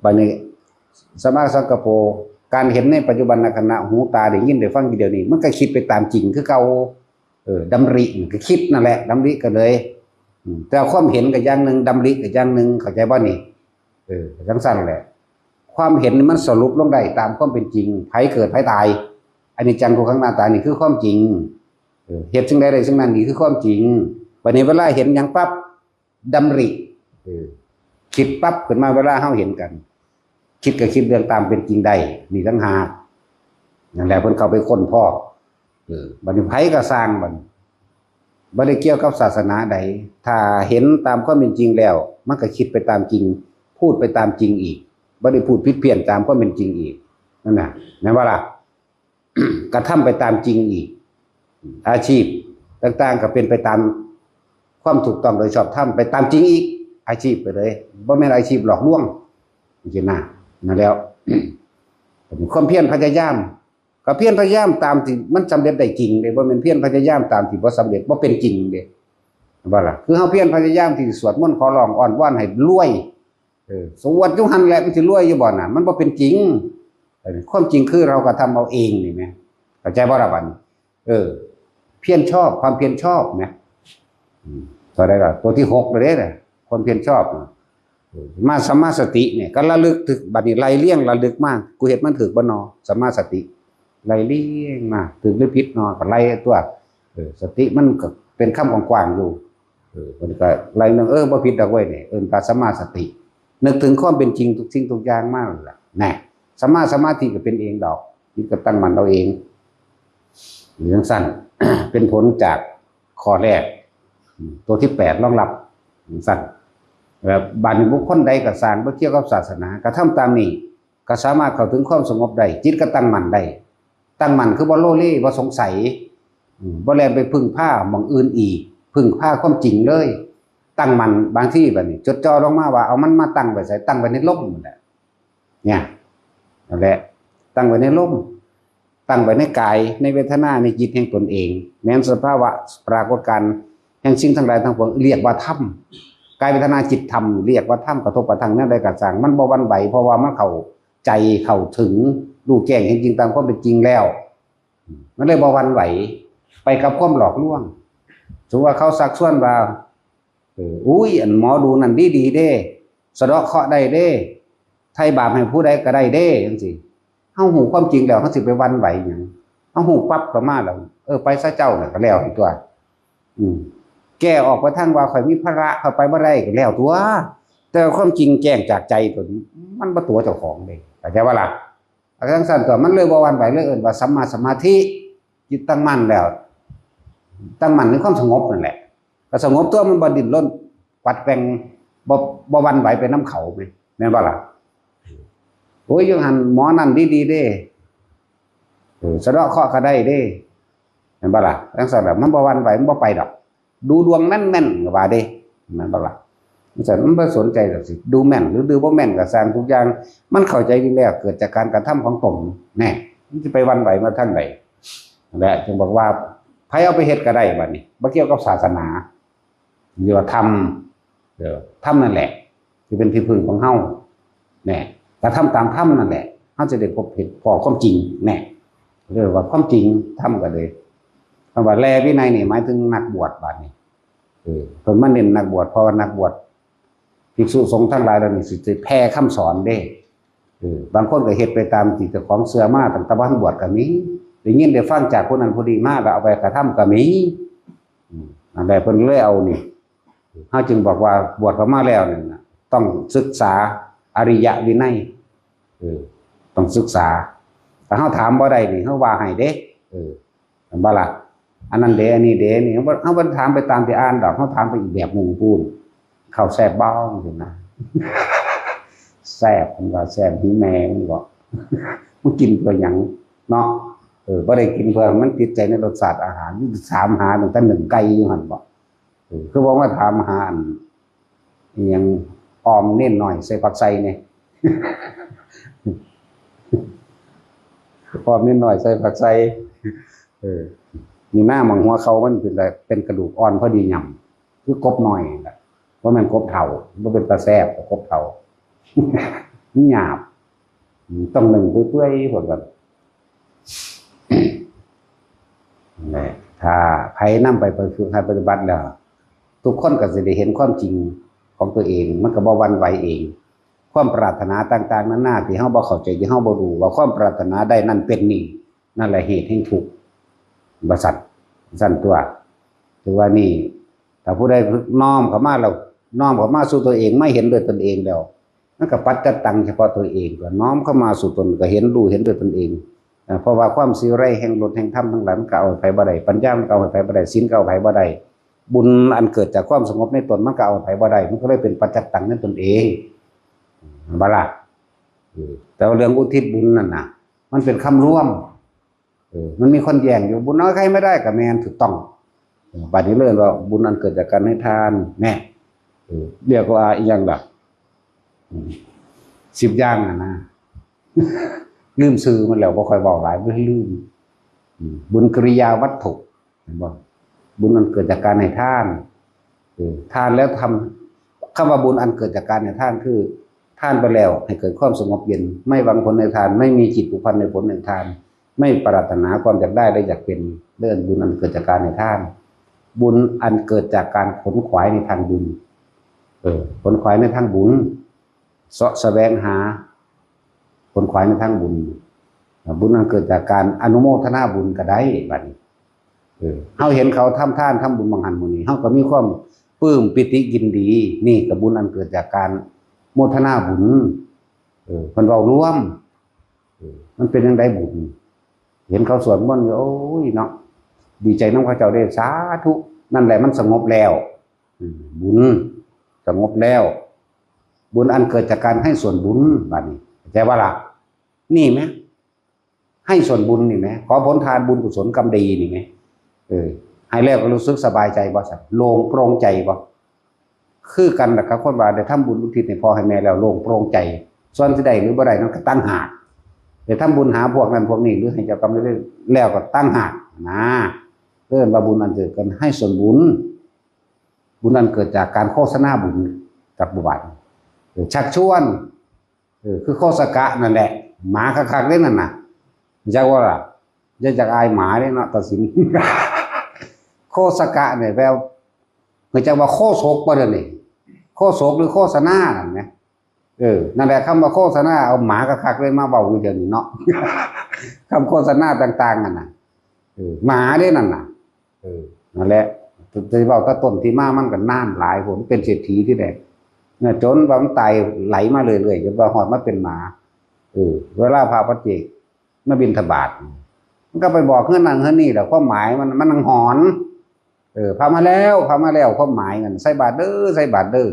A: บัดนี้สมาสังกปรการเห็นในปัจจุบันขณะหูตาได้ยินได้ฟังทีเดียวนี้มันก็คิดไปตามจริงคือเก่าดำริก็คิดนั่นแหละดำริก็เลยแต่ความเห็นก็อย่างนึงดำริก็อย่างนึงเข้าใจบ่นี่จังซั่นแหละความเห็นมันสรุปลงได้ตามความเป็นจริงไผเกิดไผตายอันนี้จังทุกขังอนัตตานี่คือความจริงเหตุซึ่งใดซึ่งนั้นนี่คือความจริงวันนี้เวลาเห็นอย่างปั๊บดำริคิดปั๊บขึ้นมาเวลาเฮาเห็นกันคิดก็คิดเรื่องตามเป็นจริงได้นี่ทั้งหากนั่นแหละเพิ่นเข้าไปค้นพ่อบัดนี้ไผก็สร้างบ่ได้เกี่ยวกับศาสนาใดถ้าเห็นตามความเป็นจริงแล้วมันก็คิดไปตามจริงพูดไปตามจริงอีกบ่ได้พูดผิดเพี้ยนตามความเป็นจริงอีกนั่นน่ะแม่นว่าล่ะ กระทำไปตามจริงอีกอาชีพต่างๆก็เป็นไปตามความถูกต้องโดยชอบธรรมไปตามจริงอีกอาชีพไปเลยบ่แม่นอาชีพหลอกลวงจริงๆนะนั่นแล้ว ความเพียรพยายามก็เพียรพยายามตามที่มันสำเร็จได้จริงเด้บ่แม่นเพียรพยายามตามที่บ่สำเร็จบ่เป็นจริงเด้ว่าล่ะคือเฮาเพียรพยายามที่สวดมนต์ขอร้องอ้อนวอนให้รวยสวดอยู่หั่นแหละมันสิรวยอยู่บ่น่ะมันบ่เป็นจริงความจริงคือเราก็ทำเอาเองนี่แม่เข้าใจบ่ล่ะบัดนี้เพียรชอบความเพียรชอบแม่ตัวใดล่ะตัวที่6เลยเด้ความเพียรชอบมาสัมมาสติเนี่ยก็ระลึกถึงบัดนี้ไล่เลี่ยงระลึกมากกูเฮ็ดมันถูกบ่นอสัมมาสติไล่เลี่ยงมาถูกหรือผิดนอก็ไล่ตัวสติมันก็เป็นคำกว้างๆอยู่มันก็ไล่นึงบ่ผิดดอกเว้ยนี่ว่าสัมมาสตินึกถึงความเป็นจริงทุกสิ่งทุกอย่างมากล่ะแน่สมาธิก็เป็นเองดอกนี่ก็ตั้งมั่นเอาเองหรือจังซั่น เป็นผลจากข้อแรกตัวที่8รองรับจังซั่นบัดนี้บุคคลใดก็สร้างบ่เกี่ยวกับศาสนากระทำตามนี้ก็สามารถเข้าถึงความสงบได้จิตก็ตั้งมั่นได้ตั้งมั่นคือบ่โลเลบ่สงสัยบ่แล่นไปพึ่งพาหม่องอื่นอีกพึ่งพาความจริงเลยตั้งมั่นบางที่บัดนี้จดจ่อลงมาว่าเอามันมาตั้งไว้ไสตั้งไว้ในลมนั่นแหละเนี่ยนั่นแหละตั้งไว้ในลมตั้งไว้ในกายในเวทนาในจิตแห่งตนเองแม้นสภาวะปรากฏการณ์แห่งสิ่งทั้งหลายทั้งปวงเรียกว่าธรรมกายเวทนาจิตธรรมเรียกว่าธรรมกระทบกระทั่งนั่นใดก็สร้างมันบ่หวั่นไหวเพราะว่ามันเข้าใจเข้าถึงรู้แจ้งเห็นจริงตามความเป็นจริงแล้วมันเลยบ่หวั่นไหวไปกับความหลอกลวงสมมุติว่าเขาซักชวนว่าอุ้ยอันหมอดูนั่นดีๆเด้สะเดาะเคราะห์ได้เด้ไถ่บาปให้ผู้ใดก็ได้เด้จังซี่เฮาฮู้ความจริงแล้วเฮาสิไปหวั่นไหวหยังเฮาฮู้ปั๊บก็มาแล้วไปซะเจ้าน่ะก็แล้วตัวแก้ออกไปทางว่าข่อยมีภาระเข้าไปบ่ได้ก็แล้วตัวแต่ความจริงแจ้งจากใจตัวมันบ่ตัวเจ้าของเด้เข้าใจบ่ล่ะจังซั่นตัวมันเลยบ่หวั่นไหวเลยว่าสัมมาสมาธิจิตตั้งมั่นแล้วตั้งมั่นในความสงบนั่นแหละก็สงบตัวมันบ่ดิ้นรนปัดแปลงบ่หวั่นไหวไปนำเขาแม่นบ่ล่ะโอ้ยยังหันหมอนั่นดีๆเด้สะเดาะเคราะห์ก็ได้เด้ ห็นบ่ล่ะจังซั่นแบบมันบ่หวั่นไหวมันบ่ไปดอกดูดวงแม่นๆก็ว่าเด้นั่นบ่ล่ะมันบ่สนใจดอกสิดูแม่นหรือดูบ่แม่นก็สร้างทุกอย่างมันเข้าใจอยู่แล้วเกิดจากการกระทำของตนแน่มันสิไปหวั่นไหวมาทางใดนั่นแหละจึงบอกว่าไผเอาไปเฮ็ดก็ได้บัดนี้บ่เกี่ยวกับศาสนาเรียกว่าธรรมธรรมนั่นแหละที่เป็นที่พึ่งของเฮาแน่กระทำตามธรรมนั่นแหละเฮาจะได้พบเห็นพอความจริงแน่เรียกว่าความจริงธรรมก็เลยคำว่าแลวินัยนี่หมายถึงนักบวชบัดนี้เพิ่นมาเน้นนักบวชเพราะว่านักบวชภิกษุสงฆ์ทั้งหลายเหล่านี้สิแผ่คำสอนเด้บางคนก็เฮ็ดไปตามที่เจ้าของเชื่อมาตั้งแต่วันบวชก็มีได้ยินได้ฟังจากคนนั้นผู้นี้มาแล้วเอาไปกระทำก็มีอันใดเพิ่นเลยเอานี่เฮาจึงบอกว่าบวชเข้ามาแล้วนี่นะต้องศึกษาอริยวินัยต้องศึกษาถ้าเฮาถามบ่ได้นี่เฮาว่าให้เด้อันบ่ล่ะอันนั้นเด้อันนี้เด้นี่เฮาบ่ถามไปตามที่อ่านดอกเฮาถามไปอีกแบบนึงพูนข้าวแซ่บบ้องจังนะแซ่บมันว่าแซ่บหีแมงมันก็มันกินเพื่อหยังเนาะบ่ได้กินเพื่อมันติดใจในรสชาติอาหารถามหาตั้งแต่หนึ่งไก่อยู่หั่นบ่คือบอกว่าถามหาอันยังออมเน้นหน่อยใส่ผักใส่เนี่ยออมเน้นหน่อยใส่ผักใส่มีหน้ามังหัวเขามันเป็นกระดูกอ่อนพอดีหย่ำคือกบหน่อยว่ามันกบเถาว่าเป็นปลาแซ่บกบเถานี่หยาบต้องหนึ่งเปื่อยๆผลกันถ้าใครนำไปฝึกให้ปฏิบัติแล้วทุกคนก็จะได้เห็นความจริงของตัวเองมันก็บ่หวั่นไหวเองความปรารถนาต่างๆนั้นหน้าที่เฮาบ่เข้าใจที่เฮาบ่รู้ว่าความปรารถนาได้นั่นเป็นนี่นั่นแหละเหตุแห่งทุกข์บ่สั่นตัวถือว่านี่ถ้าผู้ใดน้อมเข้ามาแล้วน้อมเข้ามาสู่ตัวเองไม่เห็นด้วยตนเองแล้วมันก็ปัจจตังเฉพาะตัวเองก็น้อมเข้ามาสู่ตนก็เห็นรู้เห็นด้วยตนเองเพราะว่าความสิไรแห่งรสแห่งธรรมทั้งหลายมันก็เอาไปบ่ได้ปัญญามันก็เอาไปบ่ได้ศีลก็เอาไปบ่ได้บุญอันเกิดจากความสงบในตนมันก็เอาไปบ่ได้มันก็เลยเป็นปัจจตังในตนเองบ่ล่ะแต่เรื่องอุทิศบุญนั่นน่ะมันเป็นคำร่วมมันมีคนแย่งอยู่บุญน้อยใครไม่ได้ก็แม่นถูกต้องบัดนี้เลยว่าบุญอันเกิดจากการให้ทานแน่เรียกว่าอีกอย่างแบบ10อย่างนะลืมซื้อมันแล้วบ่ค่อยบอกหลายบ่ลืมบุญกริยาวัตถุเห็นบ่บุญอันเกิดจากการให้ทานทานแล้วทำคำว่าบุญอันเกิดจากการให้ทานคือทานไปแล้วให้เกิดความสงบเย็นไม่หวังผลในทานไม่มีจิตผูกพันในผลในทานไม่ปรารถนาความอยากได้และอยากเป็นเรื่องบุญอันเกิดจากการให้ทานบุญอันเกิดจากการขนขวายในทางบุญขนขวายในทางบุญเสาะแสวงหาขนขวายในทางบุญบุญอันเกิดจากการอนุโมทนาบุญก็ได้บัดนี้เฮาเห็นเขาทำทานทำบุญบางหันมื้อนี้เฮาก็มีความปลื้มปิติยินดีนี่ก็บุญอันเกิดจากการโมทนาบุญเพิ่นเว้ารวมมันเป็นจังได๋บุญเห็นเขาสวดมนต์โอ้ยเนาะดีใจนำเขาเจ้าได้สาธุนั่นแหละมันสงบแล้วบุญสงบแล้วบุญอันเกิดจากการให้ส่วนบุญบัดนี้เข้าใจบ่ล่ะนี่มั้ยให้ส่วนบุญนี่มั้ยขอผลทานบุญกุศลกรรมดีนี่มั้ยให้แล้วก็รู้สึกสบายใจบ่ซั่นโล่งโปร่งใจบ่คือกันล่ะครับคนว่าได้ทำบุญอุทิศให้พ่อให้แม่แล้วโล่งโปร่งใจส่วนสิได้หรือบ่ได้นั่นก็ตั้งหากได้ทำบุญหาพวกนั้นพวกนี้หรือให้เจ้ากรรมได้แล้วก็ตั้งหากนะเอิ้นว่าบุญอันเกิดกันให้ส่วนบุญบุญอันเกิดจากการโฆษณาบุญกับบุบัติชักชวนคือโฆษกะนั่นแหละหมาคักๆเด้นั่นน่ะจักว่าล่ะอย่าจักอายหมาเด้เนาะตัดสินโฆษกะเนี่ยแปลว่าจักว่าโฆษกบ่เด้อนี่โฆษกหรือโฆษณานั่นแหมนั่นแหละคำว่าโฆษณาเอาหมาคักๆเลยมาเว้าอยู่เดี๋ยวนี้เนาะคำโฆษณาต่างๆนั่นน่ะหมาเด้นั่นน่ะนั่นแหละจะเว้าแต่ต้นที่มามันก็นานหลายผลเป็นเศรษฐีที่แดกเนี่ยจนว่ามันตายไหลมาเรื่อยๆจนว่าหอดมาเป็นหมาเวลาพาพระเจกมาบิณฑบาตมันก็ไปบอกเฮือนนั่นเฮือนนี่แหละความหมายมันนังหอนพามาแล้วความหมายมันใส่บาตรเด้อใส่บาตรเด้อ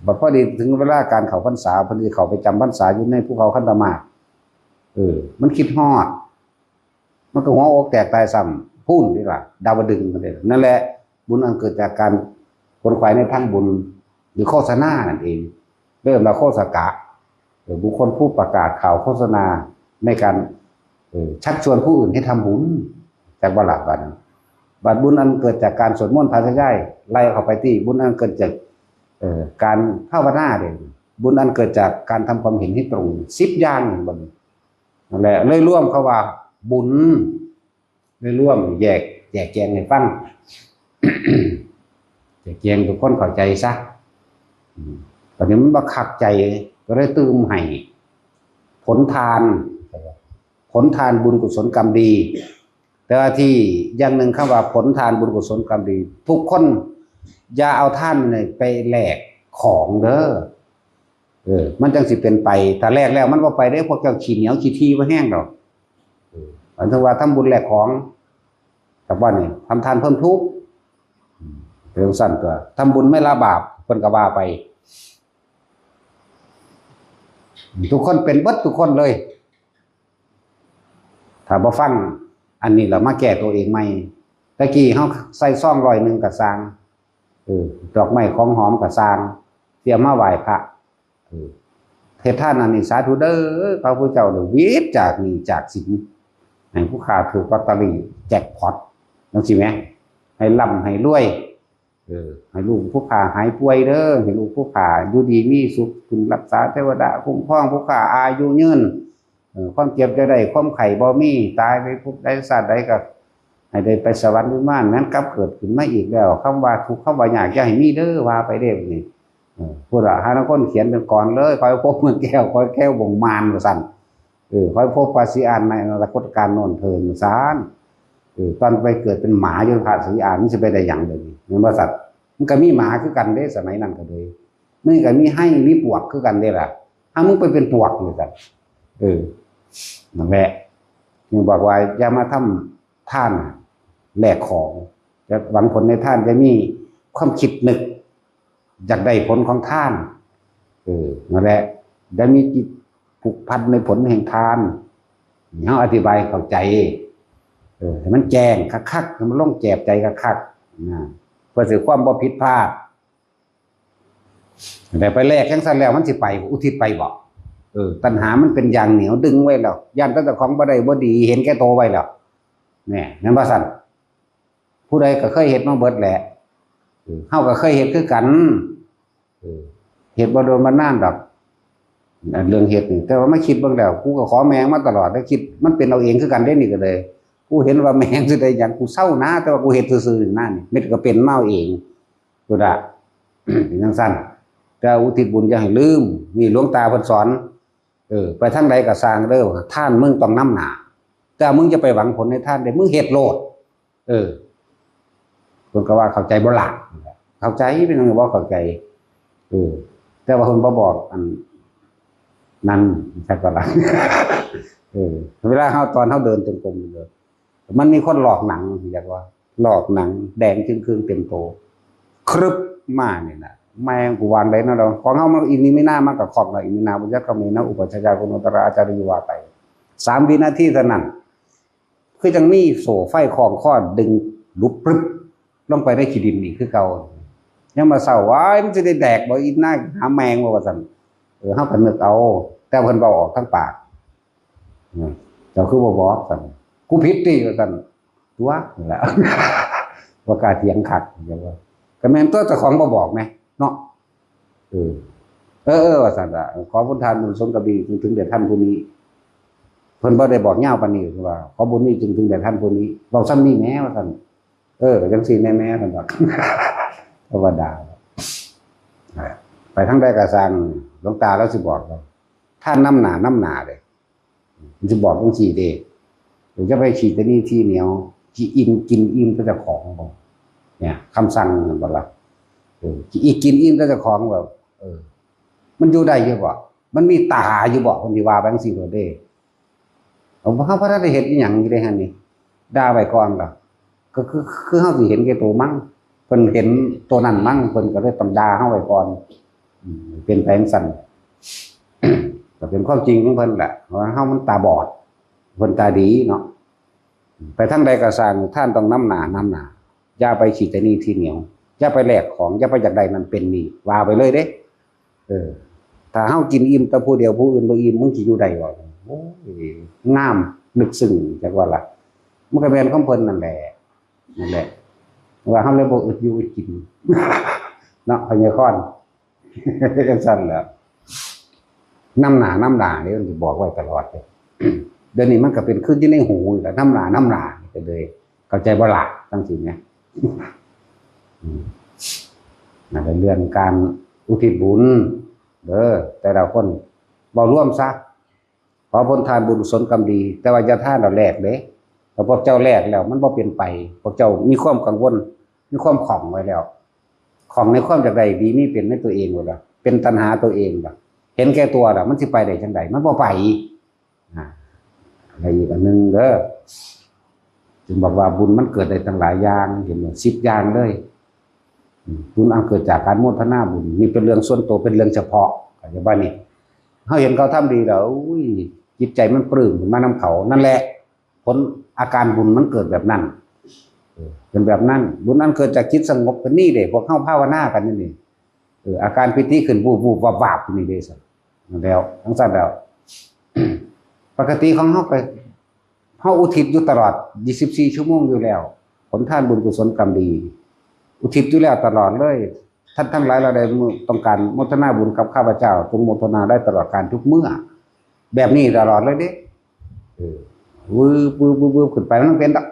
A: บัดพอดีถึงเวลาการเข้าพรรษาพอดีเข้าไปจำพรรษาอยู่ในภูเขาคันธมาศมันคิดฮอด มันก็หัวอกแตกตายซ้ำพูนดีกว่าดาวดึงกันเลยนั่นแหละบุญอันเกิดจากการคนขวายในทางบุญหรือโฆษณานั่นเองเริ่มเราโฆษกะหรือบุคคลผู้ประกาศข่าวโฆษณาในการชักชวนผู้อื่นให้ทำบุญจากบาลักบันบัดบุญอันเกิดจากการสวดมนต์ภาษาใหญ่ไล่เข้าไปที่บุญอันเกิดจากการภาวนาเองบุญอันเกิดจากการทำความเห็นให้ตรง10 อย่างบนนั่นแหละเลยร่วมเขาว่าบุญเลยร่วมแยกแจงให้ฟัง แจกแจงทุกคนเข้าใจซะตอนนี้มันบักคักใจก็เลยตื่มให้ผลทานบุญกุศลกรรมดีแต่ว่าที่อย่างหนึ่งคำว่าผลทานบุญกุศลกรรมดีทุกคนอย่าเอาท่านไปแลกของเด้อมันจังสิเป็นไปถ้าแลกแล้วมันบ่ไปได้พวกเจ้าขี้เหนียวขี้ทีบ่แห้งดอกอันที่ว่าทำบุญแลกของกับว่านี่ทำทานเพิ่มทุกข์เรื่องสั้นตัวทำบุญไม่ละบาปคนก็ว่าไปทุกคนเป็นเบิดทุกคนเลยถ้าบ่ฟังอันนี้เรามาแก้ตัวเองใหม่ตะกี้เฮาใส่ซอง100ก็สร้างดอกไม้ของหอมก็สร้างเตรียมมาไหว้พระเทศท่านอันนี้สาธุเด้อพระพุทธเจ้าเด้อวิทย์จากนี้จากสินให้ผู้ค้าถือลอตเตอรี่แจ็คพอตจังซี่แหมให้ร่ำให้รวยให้ลูกผู้ค้าหายป่วยเด้อให้ลูกผู้ค้าอยู่ดีมีสุขคุณรักษาเทวดาคุ้มครองผู้ค้าอายุยืนความเจ็บจะได้ความไข้บ่มีตายไปภพใดชาติใดก็ให้ได้ไปสวรรค์วิมานนั้นกลับเกิดขึ้นมาอีกแล้วคำว่าทุกข์คำว่ายากอย่าให้มีเด้อว่าไปเด้อนี่พูดหานักคนเขียนเป็นก่อนเลยคอยพบเมืองแก้วคอยแก้วบ่งมานว่าซั่นคอยพบภาษีอานในอนาคตการโน่นเทินซานตอนไปเกิดเป็นหมาอยู่ภาษีอานมันสิไปได้หยังเด้อนี่แม่นบ่ซั่นมันก็มีหมาคือกันเด้สมัยนั้นก็เลยนี่ก็มีให้มีปวกคือกันเด้ล่ะถ้ามึงไปเป็นปวกนี่ซั่นนั่นแหละยังบอกว่าอย่ามาทำท่านแลกของจะหวังผลในท่านจะมีความคิดนึกอยากได้ผลของท่านนั่นแหละจะมีจิตผูกพันในผลแห่งทานเขาอธิบายเข้าใจให้มันแจ้งคักๆให้มันล่องแจบใจคักๆเพื่อสื่อความบ่ผิดพลาดแต่ไปแลกแข่งสันแล้วมันสิไปอุทิศไปบอกตัณหามันเป็นอย่างเหนียวดึงไว้แล้วย่านตั้งแต่ของบ่ได้บ่ดีเห็นแก่โตไว้แล้วเนี่ยนั่นว่าสั่นผู้ใดก็เคยเห็นมาเบิดแหละเฮาก็เคยเห็นคือกันเห็นบ่โดนมานานดอกเรื่องเห็ดนี่แต่ว่าไม่คิดเบิ่งแล้วกูก็ขอแมงมาตลอดได้คิดมันเป็นเอาเองคือกันได้นี่ก็เลยกูเห็นว่าแมงสิได้หยังกูเศร้านะแต่ว่ากูเฮ็ดซื่อๆนั่นนี่มันก็เป็นเมาเองกูด่าจังซั่นแต่อุทิศบุญอย่าให้ลืมนี่หลวงตาเพิ่นสอนไปทางใดก็สร้างเด้อท่านมึงต้องนำหน้าแต่มึงจะไปหวังผลในท่านได้มึงเฮ็ดโลดเพิ่นก็ว่าเข้าใจบ่ล่ะเข้าใจเป็นจังบ่เข้าใจแต่ว่าเพิ่นบ่บอกอันนั้นใช่ก็ล่ะเวลาตอนเดินจงกรมเลยมันมีคนหลอกหนังอยากว่าหลอกหนังแดงครึ่งๆเต็มโตครึบมาเนี่ยนะแมงกูวางได้นะเราของเฮามันอินนี้ไม่น่ามากับของเราอินนี้นาบุญยักษ์ก็มีนะอุปชฌาย์กุณตระอาจารย์วาไป3 วินาทีเท่านั้นคือจังมีโซ่ไฟของข้อดึงลุบปรึบลงไปในขี้ดินนี่คือเก่ายังมาเศร้าว่ามันจะได้แดกบ่อีหน้าหาแมงว่าซั่นเฮาก็นึกเอาแต่เพิ่นเว้าออกทั้งปากเจ้าคือบ่บอกซั่นกูผิดติว่าซั่นตัวนั่นแหละบ่กล้าเถียงคักจังว่าก็แม่นตัวเจ้าของบ่บอกแม่เนาะว่าซั่นล่ะขอบุญทานบุญสมกบีถึงแด่ท่านผู้นี้เพิ่นบ่ได้บอกยาวปานนี้ว่าขอบุญนี้ถึงแด่ท่านผู้นี้เว้าซ้ำนี้แหมว่าซั่นจังซี่แน่ๆท่านบอกธรรมดาไปทางใดก็สร้างหลวงตาแล้วสิบอกว่าท่านน้ำหนาเลยมันจะบอกจังซี่เด้หรือจะไปฉีดที่นี่ที่เหนียวกินอิ่มก็จะของบอกเนี่ยคำสั่งนั่นบ่ล่ะกินอิ่มก็จะของแบบมันอยู่ได้อยู่บ่มันมีตาอยู่บ่คนที่ว่าบางสิ่งเด้ผมว่าพระได้เห็นอีหยังอยู่ได้หั่นนี่ด่าไว้ก่อนล่ะก็คือเฮาสิเห็นแก่ตัวมั้งเพิ่นเห็นตัวนั้นมั้งเพิ่นก็เลยต้องด่าเฮาไว้ก่อนเป็นแผนสั่นก็เป็นความจริงของเพิ่นแหละว่าเฮามันตาบอดเพิ่นตาดีเนาะ ไปทั้งใดก็สร้างท่านต้องน้ำหนาอย่าไปขีดแต่นี่ที่เหนียวอย่าไปแลกของอย่าไปอยากใดมันเป็นนี่ว่าไปเลยเด้ถ้าเฮากินอิ่มแต่ผู้เดียวผู้อื่นบ่อิ่มมึงสิอยู่ใดวะโอ้ยงามลึกซึ้งจักว่าล่ะมันก็แม่นของเพิ่นนั่นแหละว่าเฮาเลยบ่อึดอยู่อึดกินเนาะพญาคอนจังซั่นแหละน้ำหนานี่มันสิบอกไว้ตลอดเลยเดี๋ยวนี้มันก็เป็นขึ้นที่ในหูอยู่แล้วน้ำหนาก็เลยเข้าใจบ่ล่ะจังซี่เนี่ยนั่นเป็นเรื่องการอุทิศบุญแต่ละคนบ่ร่วมซะขอผลทานบุญกุศลกรรมดีแต่ว่าอย่าท่านเราแลกเด้แต่พวกเจ้าแลกแล้วมันบ่เป็นไปพวกเจ้ามีความกังวลมีความข่องไว้แล้วของในความจากใดดีมีเป็นในตัวเองหมดละเป็นตัณหาตัวเองละเห็นแก่ตัวละมันสิไปได้จังใดมันบ่ไปอะไรอีกอันนึงจึงบอกว่าบุญมันเกิดได้ตั้งหลายอย่างเห็นไหม10 อย่างเลยบุญอันเกิดจากการโมทนาบุญนี่เป็นเรื่องส่วนตัวเป็นเรื่องเฉพาะอย่างบ้านนี้เขาเห็นเขาทำดีแล้วจิตใจมันปลื้มมานำเขานั่นแหละผลอาการบุญมันเกิดแบบนั้นเป็นแบบนั้นบุญนั้นเกิดจากจิตสงบเป็นนี่เด็กพวกเข้าภาวนากันนี่อาการปิติขึ้นวูบวาบนี่เด็กสันแล้วทั้งสั้นแล้วปกติของเขาอุทิศอยู่ตลอด24 ชั่วโมงอยู่แล้วผลทานบุญกุศลกรรมดีอุทิศอยู่แล้วตลอดเลยท่านทั้งหลายเราได้ต้องการโมทนาบุญกับข้าพเจ้าจงโมทนาได้ตลอดการทุกเมื่อแบบนี้ตลอดเลยเด้วืบขึ้นไปมันเป็นดอก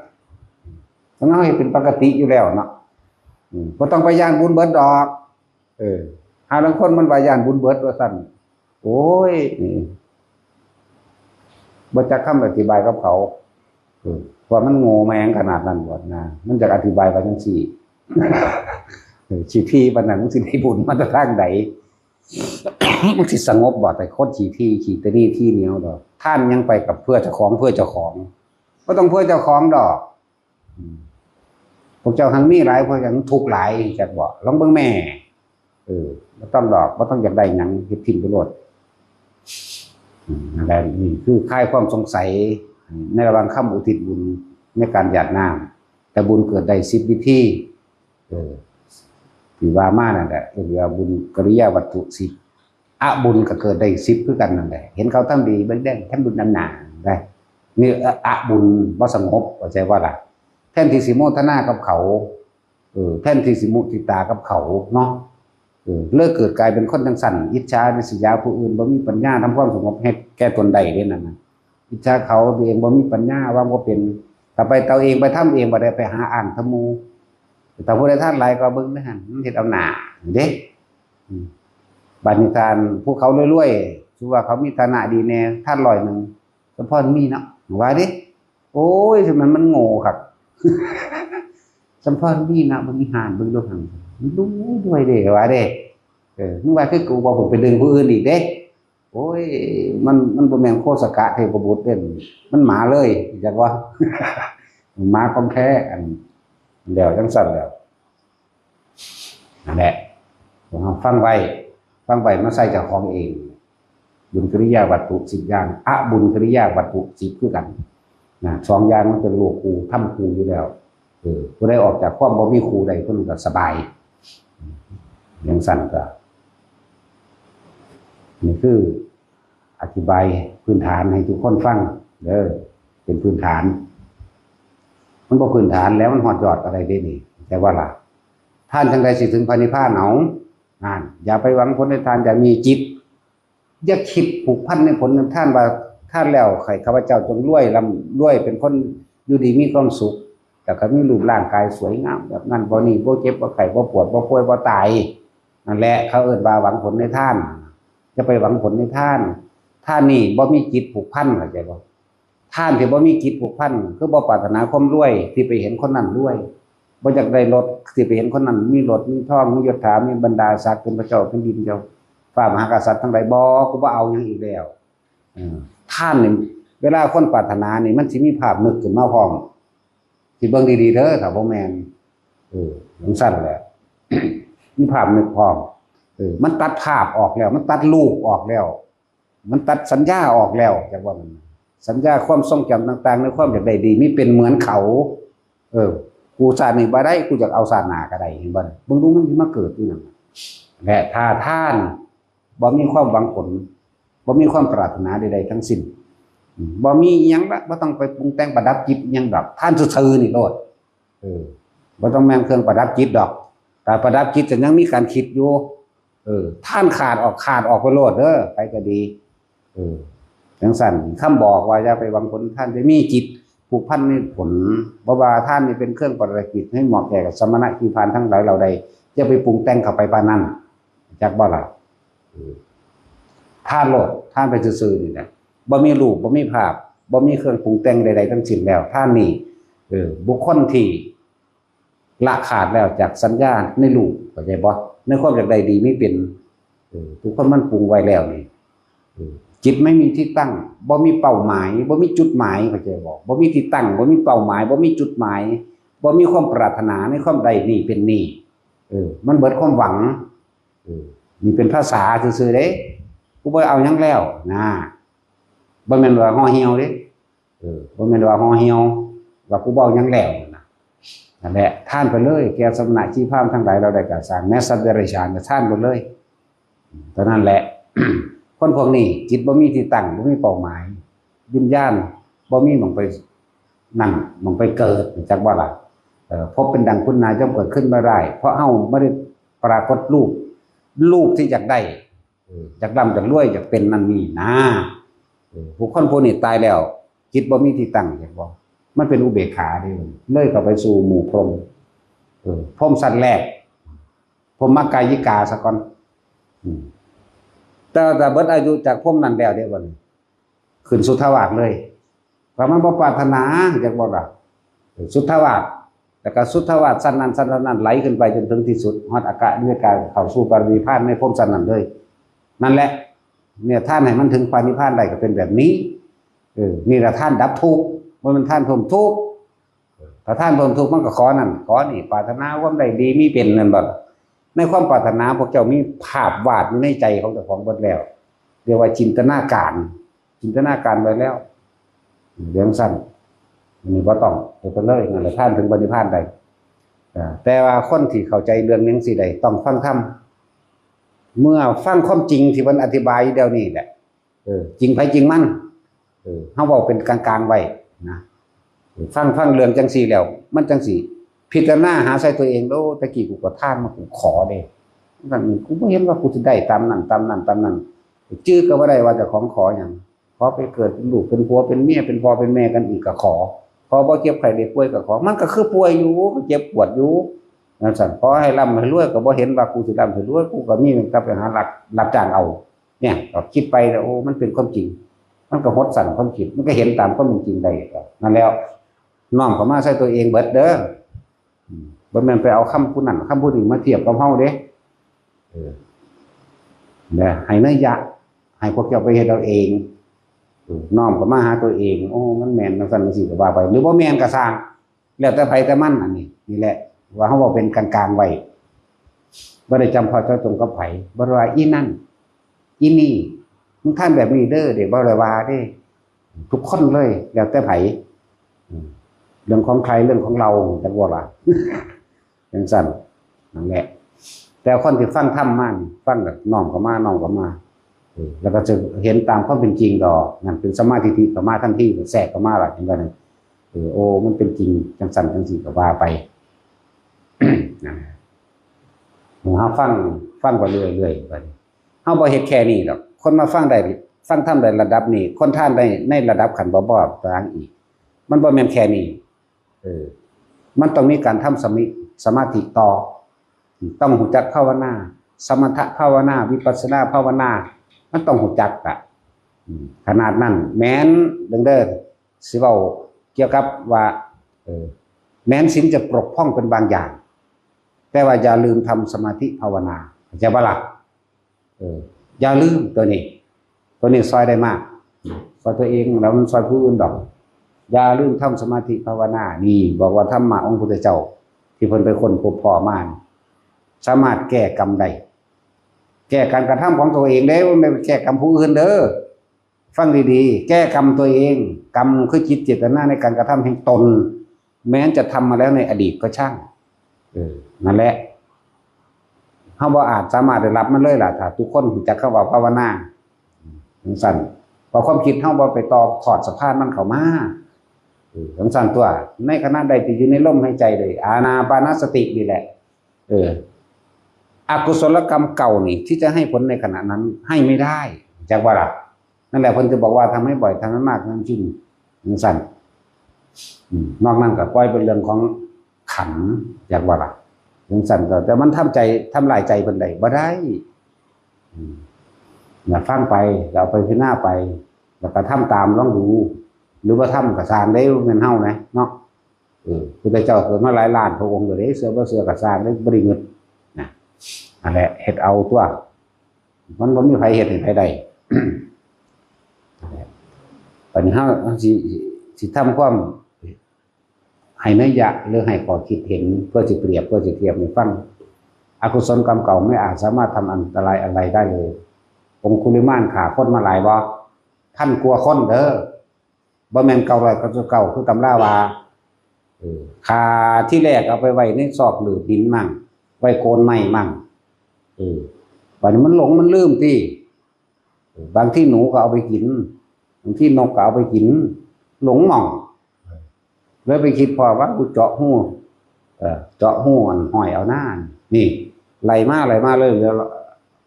A: ต้องเอาให้เป็นปกติอยู่แล้วเนาะบ่ต้องไปย่านบุญเบิดดอกหาบางคนมันว่าย่านบุญเบิดว่าซั่นโอ้ยบ่จักคำอธิบายกับเขาว่ามันโง่แมงขนาดนั้นบ่นะมันจะอธิบายว่าจังซี่ชีที่ปานนั้นมันสิได้บุญมาแต่ทางใดมันสิสงบบ่แต่คนขี้ตะนี่ที่เหนียวดอกท่านยังไปกับเพื่อเจ้าของบ่ต้องเพื่อเจ้าของดอกพวกเจ้าทั้งมีหลายพวกยังทุกข์หลายจักบ่ลองเบิ่งแม่บ่ต้องดอกบ่ต้องอยากได้หยังเฮ็ดทิ้งไปโลดนั่นแหละนี่คือคลายความสงสัยในระหว่างคำอุทิศบุญในการหยาดน้ำแต่บุญเกิดได้10 วิธีที่ว่ามานั่นแหละเรียกว่าบุญกริยาวัตถุ10อะบุญก็เกิดได้10คือกันนั่นแหละเห็นเขาทำดีเบิ่งได้ทำบุญนานๆได้นี่อะบุญบ่สงบเข้าใจว่าล่ะแทนที่สิโมทนากับเขาแทนที่สิมุทิตากับเขาเนาะเลิกเกิดกลายเป็นคนจังสั่นอิจฉาริษยาผู้อื่นบ่มีปัญญาทำความสงบให้แก่ตนใดเด้นั่นน่ะอิจฉาเขาตัวเองบ่มีปัญญาว่าบ่เป็นถ้าไปเตาเองไปทำเองบ่ได้ไปหาอ่านทำมูแต่ผู้ใดท่านหลายก็เบิ่งได้หั่นมันเฮ็ดเอาหน้าเด้บัดนี้ท่านผู้เขารวยๆคือว่าเขามีฐานะดีแน่ท่าน100สมพรมีเนาะว่าดิโอ้ยมันโง่ครับสมพรมีนะบริหารเบิ่งดูหั่นดูด้วยเด้ว่าเด้มึงว่าคือกูบ่ผมไปดึงผู้อื่นอีกเด้โอ้ยมันบ่แม่นโคสกะเทพบุตรเด้มันหมาเลยจักว่าหมาของแท้อันแล้วจังซั่นแล้วนั่นแหละฟังไว้มาใส่เจ้าของเองบุญกิริยาวัตถุ10 อย่างอะบุญกิริยาวัตถุ10คือกันนะ2 อย่างมันเป็นโลกครูทำครูอยู่แล้วผู้ใดออกจากความบ่มีครูใดคนก็สบายอย่างสั้นก็นี่คืออธิบายพื้นฐานให้ทุกคนฟังเป็นพื้นฐานมันบ่พื้นฐานแล้วมันหอดยอดอะไรได้นี่แต่ว่าล่ะท่านจังใดสิถึงพระนิพพานเอาอย่าไปหวังผลในทานอย่ามีจิตอย่าคิดผูกพันในผลในท่านว่าท่านแล้วใครข้าพเจ้าจงรวยเป็นคนอยู่ดีมีความสุขแต่ก็มีรูปร่างกายสวยงามแบบนั้นบ่นี่บ่เจ็บบ่ไข้บ่ปวดบ่ป่วยบ่ตายนั่นแหละเขาเอิ้นว่าหวังผลในท่านจะไปหวังผลในท่านนี่บ่มีจิตผูกพันเข้าใจบ่ท่านที่บ่มีจิตผูกพันคือบ่ปรารถนาความรวยที่ไปเห็นคนนั้นรวยบ่อยากได้รถที่ไปเห็นคนนั้นมีรถมีทองมียศถามีบรรดาศักดิ์เป็นพระเจ้าแผ่นดินเจ้าฟ้ามหากษัตริย์ทั้งหลายบ่กูบ่เอาหยังอีกแล้วท่านนี่เวลาคนปรารถนานี่มันสิมีภาพนึกขึ้นมาพร้อมสิเบิ่งดีๆเด้อถ้าบ่แม่นจังซั่นแหละมีภาพนึกพร้อมมันตัดภาพออกแล้วมันตัดรูปออกแล้วมันตัดสัญญาออกแล้วจักว่ามัน สัญญาความทรงจำต่างๆในความอยากได้ดีไม่เป็นเหมือนเขากูชาตินี้บ่ได้กูอยากเอาชาติหน้าก็ได้เห็นบ่เบิ่งดูมันสิมาเกิดอีหยังและถ้าท่านบ่มีความหวังผลบ่มีความปรารถนาใดๆทั้งสิ้นบ่มีอิหยังละบ่ต้องไปปรุงแต่งประดับจิตอิหยังดอกท่านซื่อๆนี่โลดบ่ต้องแม่นเครื่องประดับจิตดอกแต่ประดับจิตจะยังมีการคิดอยู่ท่านขาดออกไปโลดเด้อไปก็ดีจังสั่นคำบอกว่าอย่าไปหวังผลท่านจะมีจิตผูกพันในผลบ่ว่าท่านนี่เป็นเครื่องประดับจิตให้เหมาะแก่กับสมณะคือพานทั้งหลายเราใดจะไปปรุงแต่งเข้าไปปานนั้นจักบ่ล่ะท่านโลดท่านไปซื่อๆนี่แหละบ่มีรูปบ่มีภาพบ่มีเครื่องปรุงแต่งใดๆทั้งสิ้นแล้วท่านนี่บุคคลที่ละขาดแล้วจากสัญญาในรูปเข้าใจบ่ในความอยากได้ดีไม่เป็นทุกคนมันปรุงไว้แล้วนี่จิตไม่มีที่ตั้งบ่มีเป้าหมายบ่มีจุดหมายเข้าใจบ่บ่มีที่ตั้งบ่มีเป้าหมายบ่มีจุดหมายบ่มีความปรารถนาในความใดนี่เป็นนี่มันเบิดความหวังนี่เป็นภาษาซื่อๆเด้กูบ่เอาหยังแล้วนะบ่แม่นว่าห่อเหี่ยวเด้บ่แม่นว่าห่อเหี่ยวว่ากูบ่เอาหยังแล้วนั่นแหละท่านไปเลยแก่สมณะชีพราหมณ์ทั้งหลายเราได้กระสร้างแม้สัตว์เดรัจฉานก็ท่านไปเลยตอนนั้นแหละ คนพวกนี้จิตบ่มีที่ตั้งบ่มีเป้าหมายวิญญาณบ่มีหม่องไปนั่นหม่องไปเกิดจักบ่ล่ะพบเป็นดังคุณนายย่อมเกิดขึ้นบ่ได้เพราะเฮาบ่ได้ปรากฏรูปที่อยากได้อยากร่ำอยากรวยอยากเป็นนั่นนี่นะผู้คนพวกนี้ตายแล้วจิตบ่มีที่ตั้งจักบ่มันเป็นอุเบกขาเด้เลยเข้าไปสู่หมู่พรหมพรหมสั้นแรกพรหมกายิกาซะก่อนแต่เบิดอายุจากพรหมนั้นแล้วเด้บ่นี่ขึ้นสุทธาวาสเลยเพราะมันบ่ปรารถนาจักบ่ล่ะสุทธาวาสแล้วก็สุทธาวาสสั้นนั้นไหลขึ้นไปจนถึงที่สุดฮอดอากาศด้วยการเข้าสู่ปรินิพพานในพรหมสั้นนั้นเลยนั่นแหละเนี่ยท่านให้มันถึงปรินิพพานได้ก็เป็นแบบนี้นี่ละท่านดับทุกข์บ่แม่นท่านเพิ่มทุกข์ถ้าท่านเพิ่มทุกข์มันก็ขอนั่นขอนี่ปรารถนาความใดดีมีเป็นนั่นบ่ในความปรารถนาพวกเจ้ามีภาพวาดอยู่ในใจของเจ้าของเบิดแล้วเรียกว่าจินตนาการไว้แล้วเรื่องสั้นนี่บ่ต้องเฮ็ดไปเลยนั่นแหละท่านถึงปรินิพพานได้แต่ว่าคนที่เข้าใจเรื่องนี้สิได้ต้องฟังธรรมเมื่อฟังความจริงที่มันอธิบายเดี๋ยวนี้แหละจริงไผจริงมันเฮาเว้าเป็นกลางๆไว้นะฟังเรื่องจังซี่แล้วมันจังสิพิจารณาหาใส่ตัวเองโลตะกี้กูก็ท่านมากูขอเด้นั่นกูบ่เห็นว่ากูสิได้ตามนั้นจื้อก็บ่ได้ว่าเจ้าของขอหยังขอไปเกิดเป็นลูกเป็นผัวเป็นเมียเป็นพ่อเป็นแม่กันอีกก็ขอบ่เจ็บไข้ได้ป่วยก็ขอมันก็คือป่วยอยู่ก็เจ็บปวดอยู่นั่นซั่นขอให้ร่ำให้รวยก็บ่เห็นว่ากูสิร่ำให้รวยกูก็มีมันก็ไปหารับจ้างเอาเนี่ยก็คิดไปแล้วโอ้มันเป็นความจริงมันก็หดสั่นความคิดมันก็เห็นตามความจริงได้นั่นแล้วน้อมเข้ามาใส่ตัวเองเบิดเด้อบ่แม่นไปเอาคำผู้นั้นคำผู้นี้มาเทียบกับเฮาเด้เนี่ยให้นัยยะให้พวกเจ้าไปเฮ็ดเอาเองน้อมเข้ามาหาตัวเองโอ้มันแม่นจังซั่นจังซี่ก็ว่าไปหรือบ่แม่นก็สร้างแล้วแต่ไผแต่มันอันนี้นี่แหละว่าเฮาเว้าเป็นกลางๆไว้บ่ได้จำเพาะเจาะจงกับไผบ่ว่าอีนั่นอีนี่มึงท่านแบบนี้เด้อเด้บ่ได้ว่าเด้ทุกคนเลยแล้วแต่ไผเรื่องของใครเรื่องของเราจังว่าล่ะจังซั่นนั่นแหละแต่คนที่ฟังธรรมมาฟังแบบน้อมเข้ามาแล้วก็จะเห็นตามความเป็นจริงดอกนั่นเป็นสมาธิเข้ามาทันทีแทรกเข้ามาล่ะจังซั่นโอ้มันเป็นจริงจังซั่นจังซี่ก็ว่าไปเฮาฟังไปเรื่อยๆไปเฮาบ่เฮ็ดแค่นี้หรอกคนมาฟังได้ฟังธรรมได้ระดับนี้คนท่านได้ในระดับขันธ์บ่ต่างอีกมันบ่แม่นแค่นี้มันต้องมีการทำสมาธิต่อต้องรู้จักภาวนาสมถะภาวนาวิปัสสนาภาวนามันต้องรู้จักขนาดนั้นแม้นเด้อสิเว้าเกี่ยวกับว่าแม้นศีลจะปกป้องเป็นบางอย่างแต่ว่าอย่าลืมทำสมาธิภาวนาจะบ่ล่ะอย่าลืมตัวนี้ซอยได้มากซอยตัวเองแล้วมันซอยผู้อื่นดอกอย่าลืมทำสมาธิภาวนานี่บอกว่าธรรมะองค์พุทธเจ้าที่เพิ่นไปค้นพบพ่อมาสามารถแก้กรรมได้แก้การกระทำของตัวเองได้ไม่ไปแก้กรรมผู้อื่นเด้อ ฟังดีๆแก้กรรมตัวเองกรรมคือจิตเจตนาในการกระทำแห่งตนแม้จะทำมาแล้วในอดีตก็ช่างนั่นแหละเขาบ่อาจสามารถได้รับมันเลยล่ะถ้าทุกคนรู้จักคำว่าภาวนาจังซั่นพอความคิดเขาบ่ไปต่อถอดสภาพมันเข้ามาจังซั่นตัวในขณะใดที่อยู่ในลมหายใจเลยอานาปานสตินี่แหละอกุศลกรรมเก่านี่ที่จะให้ผลในขณะนั้นให้ไม่ได้จากว่าล่ะนั่นแหละเพิ่นจะบอกว่าทำให้บ่อยทำให้มากนั่นจริงจังซั่นนอกนั้นก็ปล่อยเป็นเรื่องของขันจากว่าล่ะจังซั่นก็แต่มันทำลายใจเพิ่นได้บ่ได้ฟังไปเราไปพิจารณาไปแล้วก็ทำตามลองดูหรือว่าทำกับสร้างได้เงินเฮานะเนาะพุทธเจ้าเกิดมาหลายล้านพระองค์เลยเสือบ่เสือกับสร้างได้บ่ได้เงินนะนั่นแหละเฮ็ดเอาตัวมันบ่มีไผเฮ็ดให้ไผได้ปัญหาสิทำความให้นัยยะหรือให้ข้อคิดเห็นเพื่อจะเปรียบเพื่อจะเทียบให้ฟังอกุศลกรรมเก่าไม่อาจสามารถทำอันตรายอะไรได้เลยองคุลิมานฆ่าคนมาหลายบ่ท่านกลัวคนเด้อบ่แม่นเก่าร้อยกับเก่าคือตำราว่าฆ่าที่แรกเอาไปไว้ในซอกหลืบดินมั่งไว้โคนไม้มั่งบัดนี้มันหลงมันลืมที่บางที่หนูก็เอาไปกินบางที่นกก็เอาไปกินหลงหม่องเลยไปคิดพอว่ากูเจาะหูอันห้อยเอาหน้านี่ไหลมาเลยแล้ว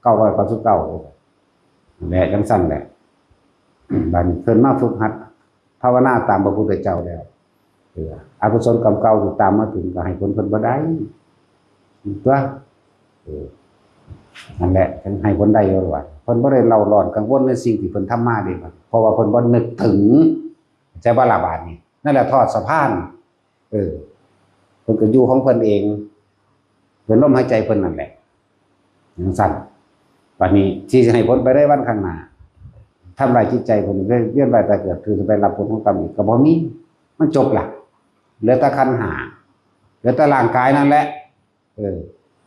A: 900กับ9แหละจังซั่นแหละบัดนี้เพิ่นมาฝึกหัดภาวนาตามพระพุทธเจ้าแล้วอกุศลกรรมเก่าตามมาถึงก็ให้ผลเพิ่นบ่ได้ตัวนั่นแหละจังให้ผลได้อยู่ว่าเพิ่นบ่ได้เล่าร้อนกังวลในสิ่งที่เพิ่นทำมาเด้เพราะว่าเพิ่นบ่นึกถึงใจบ่ละบาดนี่นั่นแหละทอดสะพานเพิ่นก็อยู่ของเพิ่นเองเป็นลมหายใจเพิ่นนั่นแหละจังซั่นบัดนี้ที่จะให้ผลไปได้วันข้างหน้าทำลายจิตใจเพิ่นเวียนว่ายตายเกิดคือจะไปรับผลของกรรมอีกก็บ่มีมันจบล่ะเหลือแต่ขันธ์5เหลือแต่ร่างกายนั่นแหละ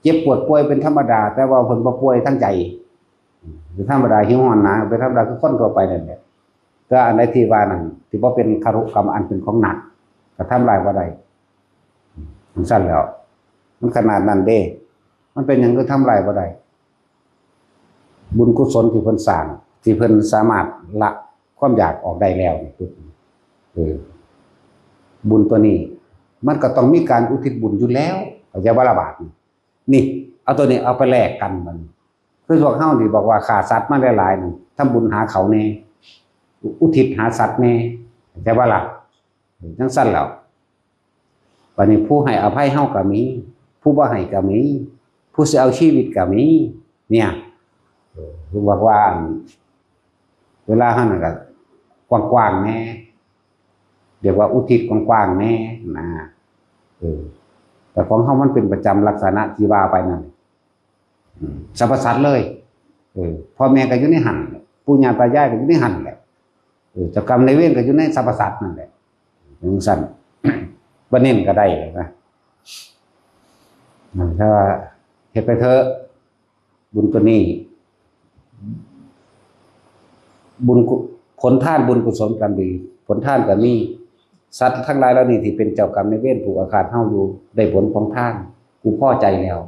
A: เจ็บปวดป่วยเป็นธรรมดาแต่ว่าเพิ่นบ่ป่วยทั้งใจเป็นธรรมดาหิวห้อนนะเป็นธรรมดาคือคนทั่วไปนั่นแหละแต่อันใดที่ว่านั่นที่บ่เป็นคารุกรรมอันเป็นของหนักก็ทำลายบ่ได้มันสั้นแล้วมันขนาดนั้นเด้มันเป็นหยังคือทำลายบ่ได้บุญกุศลที่เพิ่นสร้างที่เพิ่นสามารถละความอยากออกได้แล้วบุญตัวนี้มันก็ต้องมีการอุทิศบุญอยู่แล้วเข้าใจบ่ล่ะบาดนี่เอาตัวนี้เอาไปแลกกันมันคือพวกเฮาที่บอกว่าฆ่าสัตว์มาหลายๆนั่นทำบุญหาเขาแน่อุทิศหาสัตว์แน่เข้าใจบ่ล่ะจังซั่นแล้วบัดนี้ผู้ให้อภัยเฮาก็มีผู้บ่ให้ก็มีผู้สิเอาชีวิตก็มีเนี่ยคือบอกว่าเวลาเฮานั่นก็กว้างๆแน่เรียกว่าอุทิศกว้างๆแน่นะแต่ของเฮามันเป็นประจำลักษณะที่ว่าไปนั่นสรรพสัตว์เลยพ่อแม่ก็อยู่ในหันปู่ย่าตายายก็อยู่ในหันแหละเจ้ากรรมนายเวรก็อยู่ในสรรพสัตว์นั่นแหละจังซั่นบ่เน้นก็ได้นะถ้าเฮ็ดไปเถอะบุญตัวนี้บุญผลทานบุญกุศลกรรมดีผลทานก็มีสัตว์ทั้งหลายเหล่านี้ที่เป็นเจ้ากรรมนายเวรผูกอาฆาตเฮาอยู่ได้ผลของทานกูพอใจแล้ว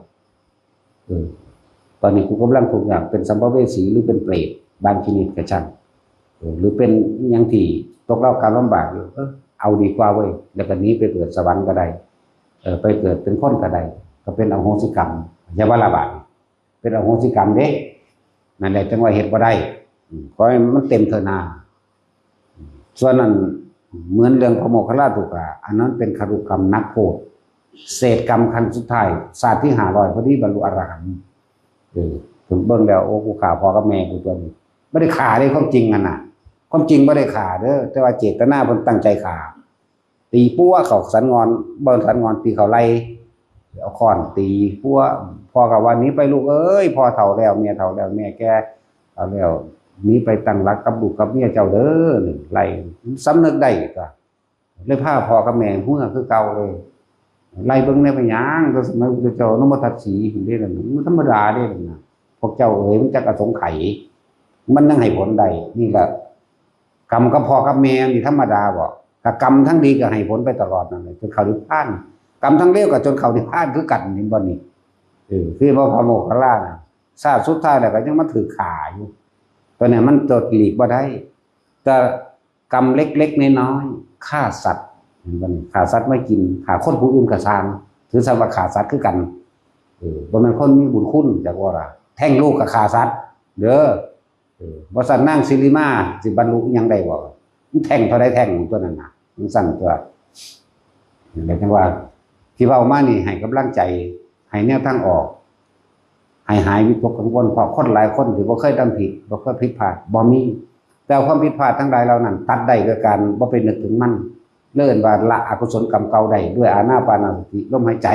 A: ตอนนี้กูกำลังทุกอย่างเป็นสัมภเวสีหรือเป็นเปรตบางชนิดก็ช่างหรือเป็นยังที่ตกเล่ากรรมลำบากอยู่เอาดีกว่าเว้ยแล้วก็นี้ไปเกิดสวรรค์ก็ได้ไปเกิดเป็นคนก็ได้ก็เป็นอโหสิกรรมอย่าว่าละบาปเป็นอโหสิกรรมเด้นั่นแหละจังว่าเฮ็ดบ่ได้ขอให้มันเต็มเถอะนาส่วนนั้นเหมือนเรื่องพระโมคคัลลาตุกะอันนั้นเป็นคารุกรรมนักโทษเศษกรรมขั้นสุดท้ายศาสตร์ที่500พอดีบรรลุอรหันต์ถึงเบิ่งแล้วโอ้กูฆ่าพ่อกับแม่กูตัวนี้บ่ได้ฆ่าได้ความจริงน่ะความจริงบ่ได้ฆ่าเด้อแต่ว่าเจตนาเพิ่นตั้งใจฆ่าตีปั้วเขาสันงอนบ่สันงอนตีเขาไล่เอาค้อนตีปั้วพ่อก็ว่านี้ไปลูกเอ้ยพ่อเฒ่าแล้วแม่เฒ่าแล้วแม่แก่เอาแล้วนี้ไปตั้งรักกับลูกกับเมียเจ้าเด้อไล่สำนึกได้ก็เลยพาพ่อกับแม่เมื่อคือเก่าเลยไล่เบิ่งในพยางก็สมัยพุทธเจ้านมทัศสีถึงได้นั่นมันธรรมดาเด้นะพวกเจ้าเอ๋ยมันจักอสงไขยมันยังให้ผลใดนี่แหละ กรรมกับพ่อกับแม่นี่ธรรมดาบ่ถ้ากรรมทั้งดีก็ให้ผลไปตลอดนั่นแหละจนเขานิพพานกรรมทั้งเลวก็จนเขานิพพานคือกันนี่บ่นี่คือพระโมคคัลลาน่ะชาติสุดท้ายแล้วก็ยังมาถือขาอยู่ตอนนี้มันตดหลีกบ่ได้แต่กรรมเล็กๆน้อยๆฆ่าสัตว์เห็นบ่นี่ฆ่าสัตว์ไม่กินฆ่าคนผู้อื่นก็สร้างถือซะว่าฆ่าสัตว์คือกันบ่แม่นคนมีบุญคุณจักว่าล่ะแท่งลูกก็ฆ่าสัตว์เด้อบ่ซั่นนางสิริมาสิบรรลุอิหยังได้บ่มันแท่งเท่าใดแท่งตัวนั้นน่ะมันสั่นตัวแล้วจังว่าที่เว้ามานี่ให้กำลังใจให้แนวทางออกให้หายวิตกกังวลเพราะคนหลายคนที่บ่เคยทำผิดบ่เคยผิดพลาดบ่มีแต่ความผิดพลาดทั้งหลายเหล่านั้นตัดได้ด้วยการบ่ไปนึกถึงมันเลิ่นว่าละอกุศลกรรมเก่าได้ด้วยอานาปานสติลมหายใจ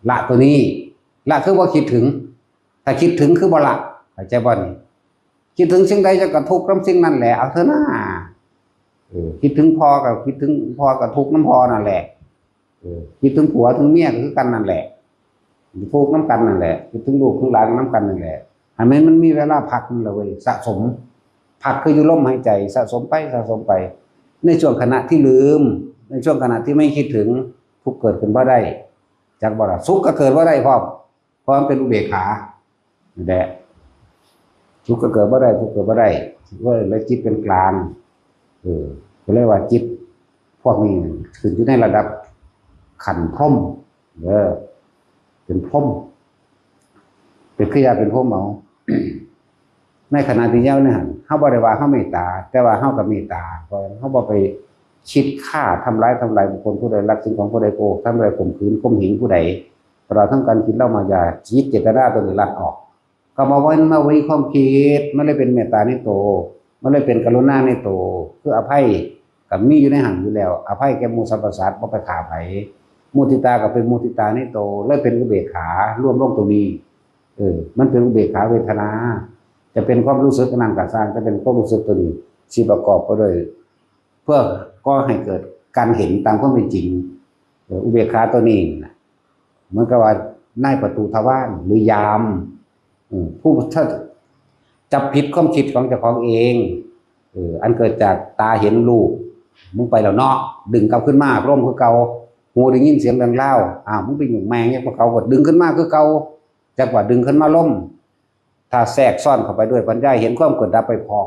A: ละตัวนี้ละคือบ่คิดถึงถ้าคิดถึงคือบ่ละเข้าใจบ่นี่คิดถึงสิ่งใดจะกระทุกข์กับสิ่งนั้นแหละเอาเถอะนะคิดถึงพ่อกับคิดถึงพ่อกับทุกข์น้ำพ่อนั่นแหละคิดถึงผัวถึงเมียก็คือกันนั่นแหละทุกข์น้ำกันนั่นแหละคิดถึงลูกถึงหลานน้ำกันนั่นแหละอันนี้มันมีเวลาพักนั่นแหละเว้ยสะสมพักคืออยู่ลมหายใจสะสมไปในช่วงขณะที่ลืมในช่วงขณะที่ไม่คิดถึงทุกข์เกิดขึ้นบ่ได้จากบ่ล่ะสุขก็เกิดบ่ได้เพราะมันเป็นอุเบกขาแหละทุกข์ก็เกิดบ่ได้ทุกข์เกิดบ่ได้ว่าแล้วจิตเป็นกลางก็เรียกว่าจิตพวกนี้ขึ้นอยู่ในระดับขันธ์พรหมเป็นพรหมเป็นขยะเป็นพรหมเอา ในขณะที่เย้าเนี่ยเฮาบ่ได้ว่าเฮาเมตตาแต่ว่าเฮาก็เมตตาเพราะเฮาบ่ไปคิดฆ่าทำร้ายบุคคลผู้ใดลักสิ่งของผู้ใดโกงทำร้ายข่มขืนข่มเหงผู้ใดตลอดทั้งการกินเหล้ามายาจิตเจตนาตัวนี้ลัดออกก็มาไว้ความคิดมันเลยเป็นเมตตาในโตมันเลยเป็นกรุณาในโตคืออภัยกับมีอยู่ในหันอยู่แล้วอภัยแก่หมู่สรรพสัตว์บ่ไปฆ่าไผมุทิตาก็เป็นมุทิตาในโตเลยเป็นอุเบกขาร่วมลงตรงนี้มันเป็นอุเบกขาเวทนาจะเป็นความรู้สึกนั่นก็สร้างจะเป็นความรู้สึกตัวนี้ที่ประกอบไปด้วยเพื่อก็ให้เกิดการเห็นตามความเป็นจริงอุเบกขาตัวนี้เหมือนกับว่าในประตูทวารหรือยามผู้ถ้าจับผิดความคิดของเจ้าของเองอันเกิดจากตาเห็นรูปมึงไปแล้วเนาะดึงกลับขึ้นมาร่มคือเก่าหูได้ยินเสียงดังเล่ามึงไปอยู่แมงเนี่ยพวกเขาก็ดึงขึ้นมาคือเก่าจากว่าดึงขึ้นมาล่มถ้าแทรกซ่อนเข้าไปด้วยปัญญาเห็นความเกิดดับไปพอ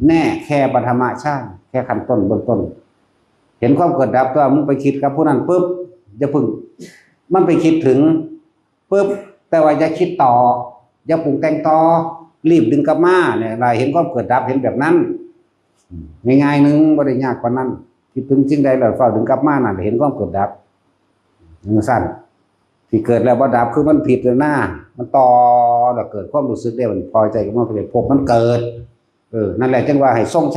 A: แน่แค่ปฐมฌานแค่ขั้นต้นเบื้องต้นเห็นความเกิดดับตัวมึงไปคิดกับผู้นั้นปุ๊บจะพึ่งมันไปคิดถึงปุ๊บแต่ว่าอย่าคิดต่ออย่าปรุงแต่งต่อรีบดึงกลับมาเนี่ยอะไรเห็นความเกิดดับเห็นแบบนั้นง่ายๆนึงบ่ได้ยากกว่านั้นคิดถึงสิ่งใดแล้วเฝ้าดึงกลับมานั่นเห็นความเกิดดับมันสั้นที่เกิดแล้วบ่ดับคือมันผิดเลยหน้ามันต่อแล้วเกิดความรู้สึกได้มันพอใจกับมันเป็นพบมันเกิดนั่นแหละจึงว่าให้ทรงฌ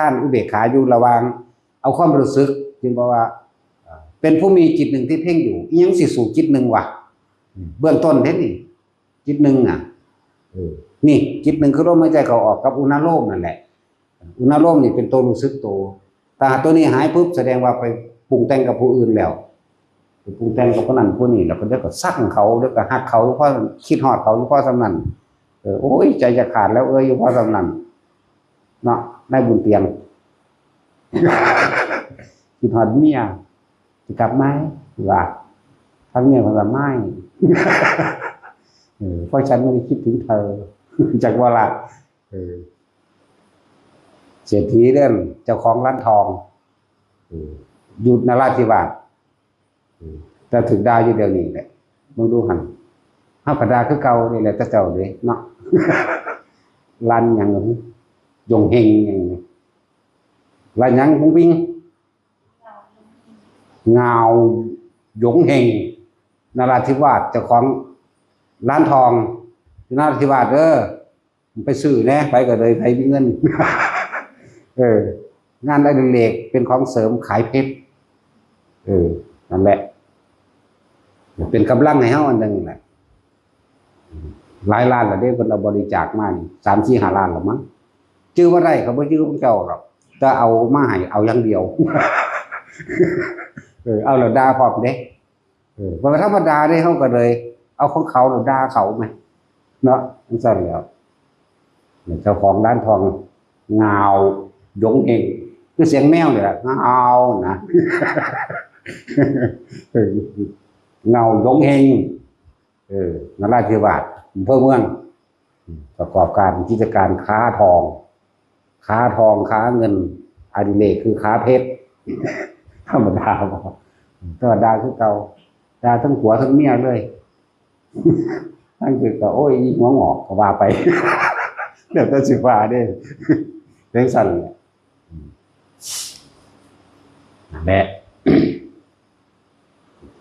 A: านอุเบกขาอยู่ระหว่างเอาความรู้สึกจึงบอกว่าเป็นผู้มีจิตหนึ่งที่เพ่งอยู่ยังสิสู่จิตหนึ่งวะเบื้องต้นเท่นี่จิตหนึ่งนี่จิตหนึ่งคือลมหายใจเข้าออกกับอุณโลมนั่นแหละอุณโลมนี่เป็นตัวรู้สึกตัวแต่ตัวนี้หายปุ๊บแสดงว่าไปปรุงแต่งกับผู้อื่นแล้วปรุงแต่งกับคนนั้นผู้นี้แล้วก็เดี๋ยวก็ซักเขาเดี๋ยวก็หักเขาเพราะคิดฮอดเขาเพราะสำนันโอ้ยใจจะขาดแล้วอยู่เพราะสำนันเนาะได้บุญเตียงคิดฮอดเมียจะกลับไหมว่าทั้งเมียคนละไม่เพราะฉันไม่ได้คิดถึงเธอจากว่าละเศรษฐีเรื่องเจ้าของร้านทองอยู่นราธิวาสแต่ถึงดาวอยู่เดียวนี้แหละมึงดูหันห้าพดาคือเก่านี่แหละเจ้าเลยเนาะร้านยังยงเฮงอย่างนี้ร้านยังพุ่งวิ่งเงายงเฮงนราธิวาสเจ้าของร้านทองนราธิวาสไปซื้อแน่ไปก็เลยไปมีเงินงานได้เล็กเป็นของเสริมขายเพชรนั่นแหละเป็นกำลังให้เฮาอันนึงแหละหลายล้านละเด้เพิ่นเอาบริจาคมานี่ 3-4-5 ล้านละมั้งชื่อว่าได้เขาบ่ชื่อของเจ้าหรอกแต่เอามาให้เอาอย่างเดียวเอาแล้วด่าพร้อมเด้บ่ธรรมดาเด้เฮาก็เลยเอาของเขาแล้วด่าเขามั้ยเนาะจังซั่นแล้วเจ้าของร้านทองเงา ยงเองคือเสียงแมวเนี่ยแหละเอานะเงายงเฮงนราธิวาสอำเภอเมืองประกอบการกิจการค้าทองค้าเงินอดิเรกคือค้าเพชรธรรมดาบอกธรรมดาคือเก่าดาทั้งผัวทั้งเมียเลยทั้งคือก็โอ้ยหัวงอกก็ว่าไปเดี๋ยวจะสิว่าเด้เรื่องสั่นเนี่ยแหละ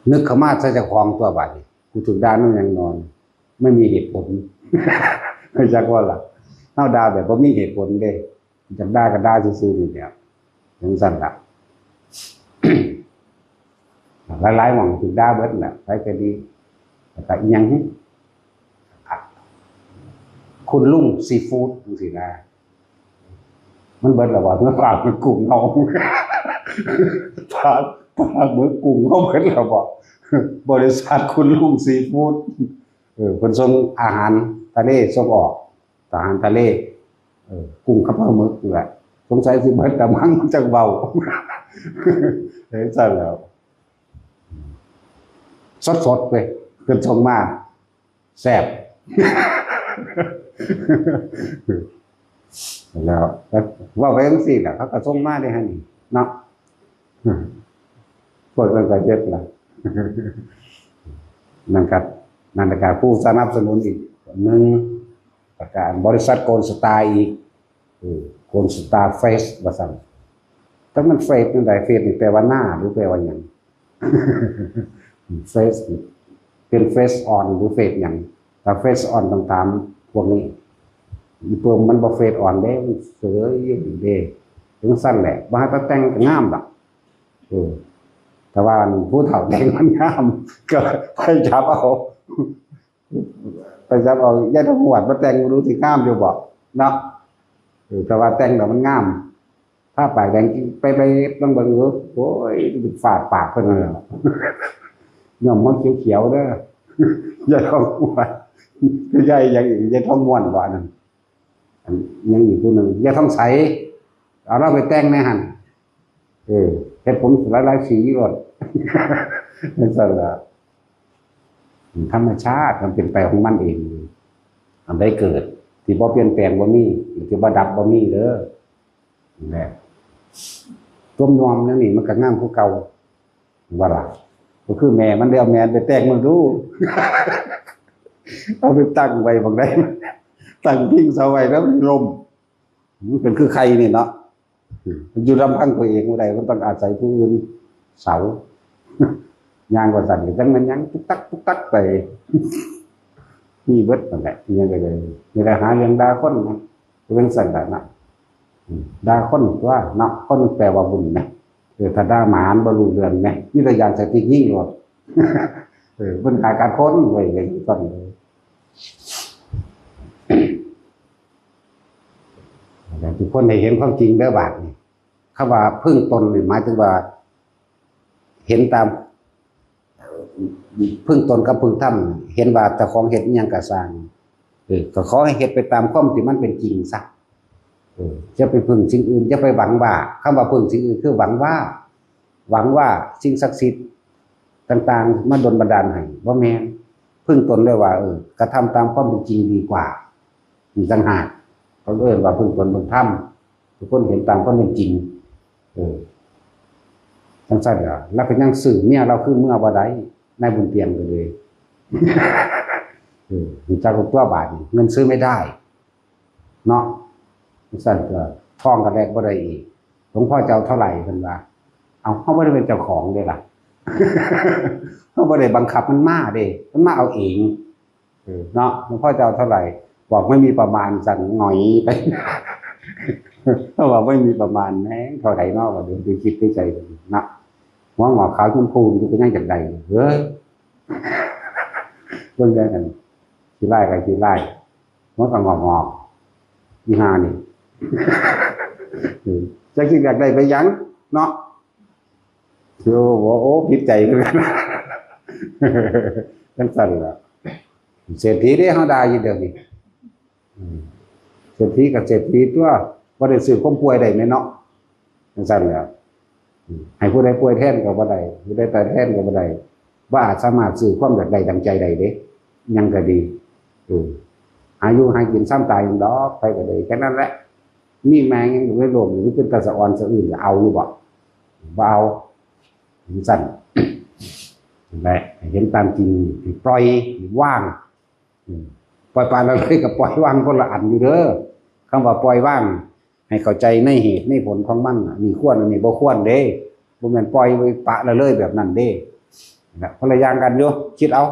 A: นึกขมาซะจะคลองตัวบาดกูถึงด่านั่นยังนอนไม่มีเหตุผลไม่จักว่าล่ะเฮาด่าแบบบ่มีเหตุผลเด้จักด่าก็ด่าซื่อๆนี่แหละจังซั่นล่ะหลายๆหม่องถึงด่าเบิดน่ะไปก็ดีแต่อีหยังคุณลุงซีฟู้ดจังซี่นะมันเบิดแล้วว่าเมื่อฝากมันกุ้งเฮาฝากมื้อกุ้งเฮาเบิดแล้วบ่บริษัทคุณลุงซีฟู้ดเพิ่นส่งอาหารทะเลส่งออกอาหารทะเลกุ้งกับปลาหมึกนี่แหละสงสัยสิเบิดแต่มั้งจังเบาเฮ้ยซั่นแล้วสดๆเว้ยเพิ่นส่งมาแซ่บแล้วว่าไปจังซี่ล่ะเขาก็ส่งมาได้หั่นนี่เนาะพวกมันก็เจ็บล่ะนั่นก็ผู้สนับสนุนอีกหนึ่งประกาศบริษัทโกลสตาร์อีกโกลสตาร์เฟสว่าซั่นถ้ามันเฟสจังได๋เฟสนี่แปลว่าหน้าหรือแปลว่าหยังเฟสเป็นเฟสออนหรือเฟสหยังถ้าเฟสออนต้องตามพวกนี้อีเพิ่มมันบ่เฟสออนเด้มันเสยเด้ถึงสั้นแหละบ่ให้ไปแต่งก็งามดอกแต่ว่าผู้เฒ่าแต่งมันงามก็ไปจับเอาย่าทั้งหวดมาแต่งรู้สิงามอยู่บ่เนาะแต่ว่าแต่งแล้วมันงามถ้าปากแดงไปต้องเบิ่งโอ้ยฝาดปากเพิ่นนั่นแหละย่อมมันเขียวๆเด้อย่าท้องหวดคือใหญ่อย่างอื่นอย่าท้องม่วนบ่นั่นยังอีกผู้นึงอย่าท้องใสเอาเราไปแต่งในหั่นเฮ็ดผมหลายๆสีรถนั่นซั่นล่ะธรรมชาติมันเป็นไปของมันเองอันใดเกิดที่บ่เปลี่ยนแปลงบ่มีที่บ่ดับบ่มีเด้อนั่นแหละต้มยอมนั่นนี่มันก็งามคือเก่าว่าล่ะก็คือแม่มันได้เอาแม่ไปแต่งมันดูเอาไปตั้งไว้บางใดตั้งพิงเสาไว้แล้วมันลมมันเป็นคือใครนี่เนาะอยู่ลำพังตัวเองบ่ได้มันต้องอาศัยผู้อื่นเสาย่างก็สั่นจังมันยังตุ๊กตักไปมีเบิดนั่นแหละยังไงเลยนี่ก็หาเรื่องด่าคนนะเป็นสั่นแบบนั้นด่าคนว่าเนาะคนแปลว่าบุญนะถ้าด่าหมาบ่รู้เรื่องแม่นี่ตัวอย่างสติยิ่งหมดมันขายการคนไว้เลยต้นเลยแต่ทุกคนได้เห็นความจริงเด้อบาดนี่คำว่าพึ่งตนนี่หมายถึงว่าเห็นตามพึ่งตนกับพึ่งธรรมเห็นว่าเจ้าของเฮ็ดอิหยังก็สร้างก็ขอให้เฮ็ดไปตามความที่มันเป็นจริงซะจะไปพึ่งสิ่งอื่นจะไปหวังว่าคำว่าพึ่งสิ่งอื่นคือหวังว่าสิ่งศักดิ์สิทธิ์ต่างๆมาดลบันดาลให้บ่แม่นพึ่งตนเลยว่ากระทำตามความเป็นจริงดีกว่ามีต่างหากเขาเรียกว่าพึ่งตนพึ่งธรรมทุกคนเห็นตามความเป็นจริงจังซั่นล่ะแล้วก็ยังสื่อเมียเราคือเมื่อบ่ได้นายบุญเตียนก็เลยจากตัวบาทเงินซื้อไม่ได้เนาะสั่นก็ท่องกันแรกบ่ได้อีกหลวงพ่อจะเอาเท่าไหร่เพิ่นว่าเอาเฮาบ่ได้เป็นเจ้าของเด้ล่ะเฮาบ่ได้บังคับมันมาเด้มันมาเอาเองเนาะหลวงพ่อจะเอาเท่าไหร่บอกไม่มีประมาณสั่งหน่อยไปเขาบอกไม่มีประมาณแม้เท่าไหร่เนาะว่าเดี๋ยวคิดในใจนะหัวงอกขาวชมพูมันเป็นยังจังได๋เฮ้ยเบิ่งได้กันขี้ไล่กับขี้ไล่มันก็งอกอีห่านี่จักสิอยากได้ไปยังเนาะโอ้ผิดใจกันจังซั่นล่ะเศรษฐีได้เฮาได้อยู่เดี๋ยวนี้เศรษฐีกับเศรษฐีตัว บ่ได้ซื้อความป่วยได้แม่เนาะจังซั่นแหละให้ผู้ใดป่วยแทนก็บ่ได้ผู้ใดตายแทนก็บ่ได้ว่าอาจสามารถซื้อความอยากได้ดังใจได้เด้ยังก็ดีอายุให้กินซ้ำตายอย่างดอกไปก็ได้แค่นั้นแหละมีแมงยังอยู่ในโลกอยู่เป็นตาสะออนสะอื่นจะเอาอยู่บ่เอาสั่นแหละเห็นตามจริงปล่อยว่างปล่อยปานอะไรกับปล่อยว่างคนละอันอยู่เด้อคำว่าปล่อยว่างให้เข้าใจในเหตุในผลของมันมีควรอันนี้บ่ควรเด้บ่แม่นปล่อยไว้ปะละเลยแบบนั้นเด้นะคนละอย่างกันอยู่คิดเอา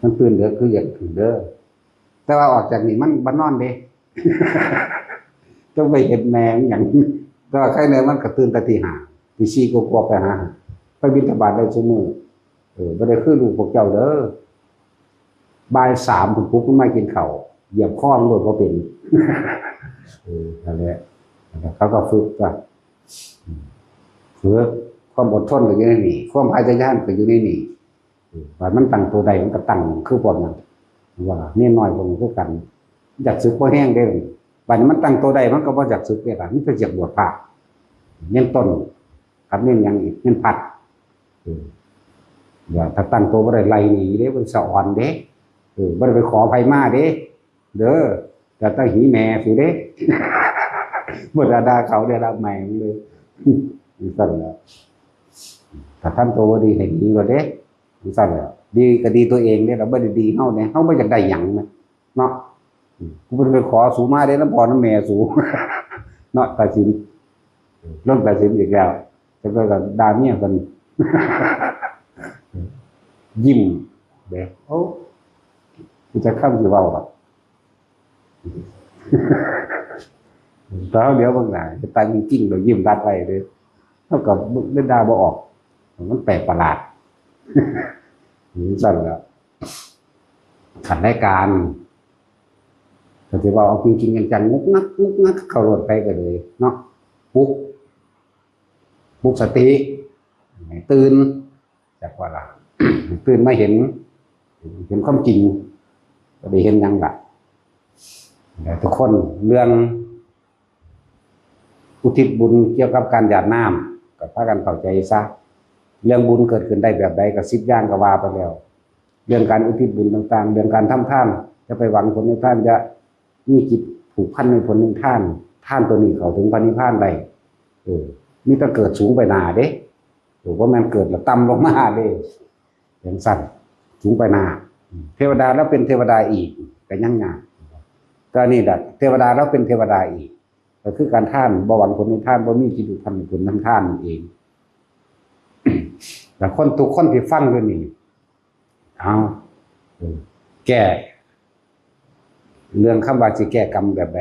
A: มันตื่นเด้อคืออยากตื่นเด้อแต่ว่าออกจากนี่มันบ้านนอนเด้ ต้องไปเห็นแมงอย่างก็ใครเนี่ยมันก็ตื่นแต่ตี 5 ตี 4ก็กลัวไปหาไปบิณฑบาตได้ชั่วโมงบ่ได้คือลูกพวกเจ้าเด้อบ่าย 3ผมปุ๊บมันมากินข้าวเหยียบข้อมันโดดบ่เป็นนั่นแหละเขาก็ฝึกความอดทนก็อยู่ในนี่ความพยายามก็อยู่ในนี่ว่ามันตั้งตัวใดมันก็ตั้งคือพวกนั้นว่าเนี่ยน้อยพวกนี้คือกันอยากสึกบ่แห้งเด้บัดนี้มันตั้งตัวใดมันก็บ่อยากสึกเด้ล่ะมันก็อยากบวชพระเน้นต้นครับเน้นหยังอีกเน้นพัดอย่าถ้าตั้งตัวบ่ได้ไล่หนีเด้มันสะอ่อนเด้บ่ได้ไปขอไผมาเด้เด้อแต่ต้องหีแม่สิเด้บ่ได้ด่าเขาได้รับแม่เลยสั่นแล้วถ้าทำตัวบ่ดีให้ดีกว่าเด้สั่นแล้วดีก็ดีตัวเองเด้เราบ่ได้ดีเฮาเนี่ยเฮาบ่อยากได้หยังเนาะกูบ่ได้ไปขอสูมาเด้นำพ่อนำแม่สูเนาะตัดสินลงตัดสินอีกแล้วจะไปก็ด่าเมียเพิ่นยิ้มเด้โอ้กูจะค้ำสิเว้าครับตอนเดี๋ยวบางหน่าจะตายจริงๆเรายิ้มรัดไปเลยเท่ากับเล่นดาบ่ออกมันแปลกประหลาดสั่นแล้วขัดรายการแต่ที่ว่าเอาจริงๆจังๆงุกงักเข้ารถไปกันเลยเนาะปลุกสติตื่นจากว่าล่ะตื่นมาเห็นความจริงก็ได้เห็นยังล่ะแต่ทุกคนเรื่องอุทิศบุญเกี่ยวกับการหยาดน้ำกับพากันเข้าใจซะเรื่องบุญเกิดขึ้นได้แบบใดกับ10 อย่างก็ว่าไปแล้วเรื่องการอุทิศบุญต่างๆเรื่องการทำทานจะไปหวังผลในท่านจะมีจิตผูกพันในผลในท่านตัวนี้เข้าถึงพระนิพพานได้มีแต่เกิดสูงไปหนาเด้ว่ามันเกิดแล้วต่ำลงมาเด้อย่างสั้นสูงไปหนาเทวดาแล้วเป็นเทวดาอีกก็ยังงานก็นี่แหละเทวดาแล้วเป็นเทวดาอีกก็คือการท่านบ่หวังผลในท่านบ่มีจิตผูกพันในผลทั้งท่านเองแต่คนทุกคนที่ฟังด้วยนี่เอาแก้เรื่องคำว่าสิแก้กรรมแบบใด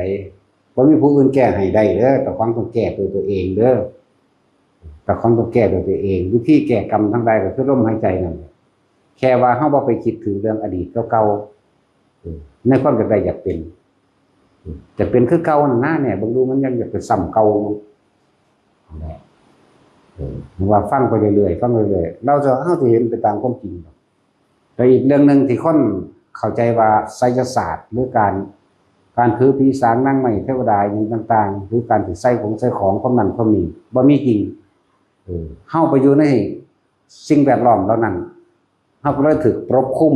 A: บ่มีผู้อื่นแก้ให้ได้เด้อแต่ความต้องแก้ตัวเองเด้อแต่ความต้องแก้ตัวเองวิธีแก้กรรมทั้งใดก็คือลมหายใจนั่นแค่ว่าเฮาบ่ไปคิดถึงเรื่องอดีตเก่าๆในความอยากเป็นจะเป็นคือเก่านั่นนะเนี่ยบางดูมันยังอยากจะซ้ำเก่าว่าฟังไปเรื่อยๆฟังเรื่อยๆเราจะเห็นไปตามความจริงแต่อีกเรื่องนึงที่คนเข้าใจว่าไสยศาสตร์หรือการถือผีสางนั่งไม้เทวดาอย่างต่างๆหรือการถือใส่ของความนั้นความนี้บ่มีจริงเฮาไปอยู่ในสิ่งแวดล้อมเหล่านั้นเฮาก็เลยถูกปกคลุม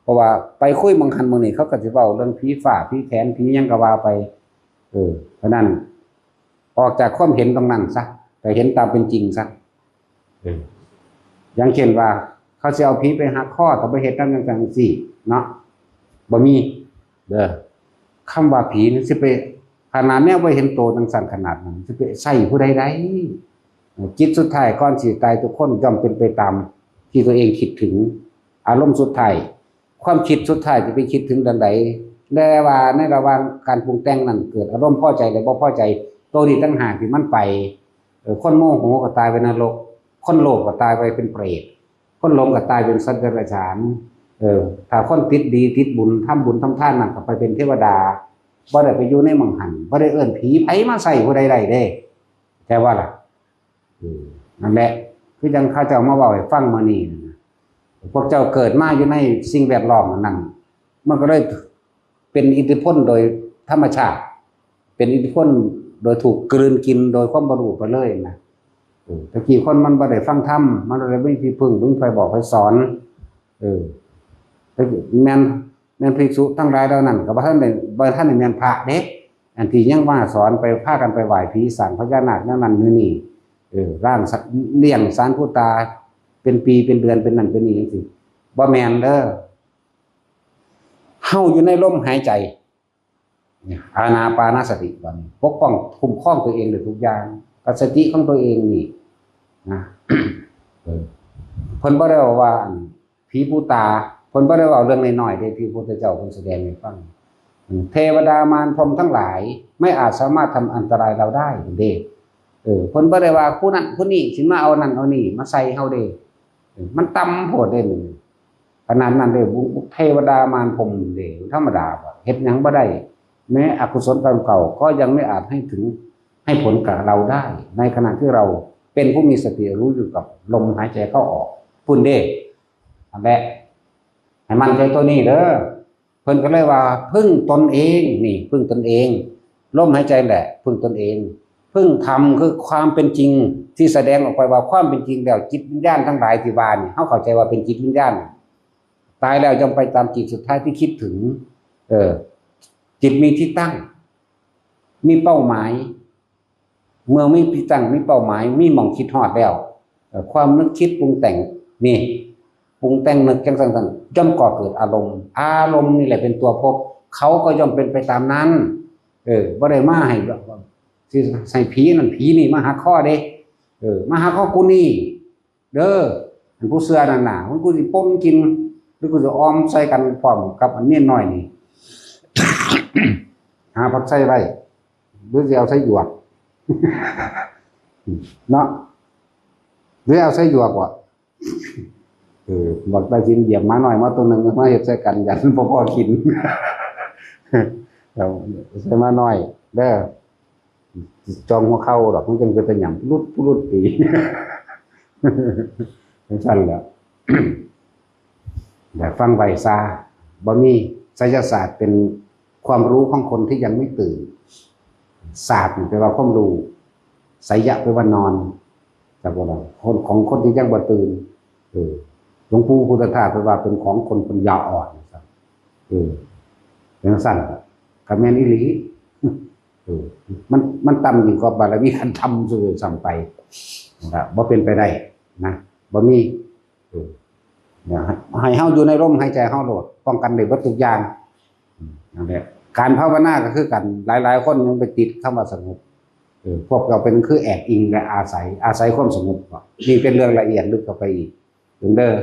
A: เพราะว่าไปคุยบางคันมื้อนี้เขาก็สิเว้าเรื่องผีฟ้าผีแขนผีหยังก็ว่าไปเพราะนั้นออกจากความเห็นตรงนั้นซะไปเห็นตามเป็นจริงซะอย่างเช่นว่าเขาสิเอาผีไปหักคอก็ไปเฮ็ดจังซี่เนาะบ่มีเด้อคำว่าผีนี่สิไปขนาดแนวบ่เห็นโตจังสั่นขนาดนั้นสิไปใส่ผู้ใดได้จิตสุดท้ายก่อนสิตายทุกคนย่อมเป็นไปตามที่ตัวเองคิดถึงอารมณ์สุดท้ายความคิดสุดท้ายจะไปคิดถึงดังใดแต่ว่าในระหว่างการปรุงแต่งนั้นเกิดอารมณ์พอใจหรือบ่พอใจตัวนี้ต่างหากที่มันไปคนโมโหก็ตายไปนรกคนโลภก็ตายไปเป็นเปรตคนหลงก็ตายเป็นสัตว์เดรัจฉานถ้าคนติดดีติดบุญทำบุญทำทานนั่นก็ไปเป็นเทวดาบ่ได้ไปอยู่ในมังหันบ่ได้เอิ้นผีไผมาใส่ผู้ใดได้เด้แต่ว่าล่ะนั่นแหละคือจังเขาเจ้ามาเว้าให้ฟังมื้อนี้ พวกเจ้าเกิดมาอยู่ในสิ่งแวดล้อมนั้นมันก็เลยเป็นอิทธิพลโดยธรรมชาติเป็นอิทธิพลโดยถูกกลืนกินโดยความบรรลุไปเลยนะตะกี้คนมันบ่ได้ฟังธรรมมันเลยไม่มีพึ่งไฟบอกไฟสอนแม่นภิกษุทั้งหลายเหล่านั้นก็บ่ทันได้แม่นพระเด้อันที่ยังว่าสอนไปพากันไปไหว้ผีสร้างพญานาคนั่นนี่ร่างเลี้ยงสารผู้ตาเป็นปีเป็นเดือนเป็นนั่นเป็นนี่จังซี่บ่แม่นเด้อเฮาอยู่ในลมหายใจอานาปานสติบัดนี้ปกป้องคุ้มครองตัวเองได้ทุกอย่างกับสติของตัวเองนี่นะเพิ่นบ่ได้ว่าผีผู้ตาเพิ่นบ่ได้ว่าเรื่องน้อยๆเด้ที่พระพุทธเจ้าเพิ่นแสดงให้ฟังเทวดามารพรหมทั้งหลายไม่อาจสามารถทำอันตรายเราได้เด้เพิ่นบ่ได้ว่าผู้นั้นผู้นี้สิมาเอานั่นเอานี่มาใส่เฮาเด้มันต่ำโพดเด้ขนาดนั้นเด้เทวดามารพรหมเด้ธรรมดาเฮ็ดหยังบ่ได้แม้อกุศลกรรมเก่าก็ยังไม่อาจให้ผลกับเราได้ในขณะที่เราเป็นผู้มีสติรู้อยู่กับลมหายใจเข้าออกพุ่นเด้อันแหละให้มั่นใจตัวนี้เด้อเพิ่นก็เลยว่าพึ่งตนเองนี่พึ่งตนเองลมหายใจแหละพึ่งตนเองพึ่งธรรมคือความเป็นจริงที่แสดงออกไปว่าความเป็นจริงแล้วจิตวิญญาณทั้งหลายที่ว่านี่เฮาเข้าใจว่าเป็นจิตวิญญาณตายแล้วย่อมไปตามจิตสุดท้ายที่คิดถึงจิตมีที่ตั้งมีเป้าหมายเมื่อไม่ที่ตั้งมีเป้าหมายมีหม่องคิดฮอดแล้วความนึกคิดปรุงแต่งนี่ปรุงแต่งนึกจังซั่นย่อมก่อเกิดอารมณ์นี่แหละเป็นตัวพบเขาก็ย่อมเป็นไปตามนั้นบ่ได้มาให้สิใส่ผีนั่นผีนี่มาหาข้อเด้มาหาข้อกูนี่เด้ออันผู้เสื้อนั่นน่ะมันกูสิป่นกินหรือกูจะออมใส่กันพร้อมกับอันนี้น้อยนี่ หาผักใส่ไว้หรือจะเอาใส่หยวก เนาะหรือเอาใส่หยวกวะบอกไปกินเหยียบมาหน่อยมาตัวหนึ่งมาเห็ดใส่กันยันพ่อกินเราใส่มาหน่อยเด้อจองหัวเข้าหรอกมันจึงเป็นหยำรุดปีสั้นแล้วแต่ฟังไวซาบ่มีไสยศาสตร์เป็นความรู้ของคนที่ยังไม่ตื่นศาสตร์แปลว่าความรู้ไสยะแปลว่านอนแต่ว่าคนของคนที่ยังบ่ตื่นหลวงปู่พุทธทาสแปลว่าเป็นของคนปัญญาอ่อนครับเป็นสั้นกับแม่นอีหลีมันต่ำยิ่งกว่าบารมีขันธรรมสุดซ้ำไปนะครับบ่เป็นไปได้นะบ่มีให้เฮาอยู่ในร่มหายใจเฮาโลดป้องกันได้เบิดทุกอย่างนั่นแหละการภาวนาก็คือกันหลายๆคนยังไปติดคำว่าสงบพวกเราเป็นคือแอบอิงและอาศัยความสงบนี่เป็นเรื่องละเอียดลึกเข้าไปอีกถึงเด้อ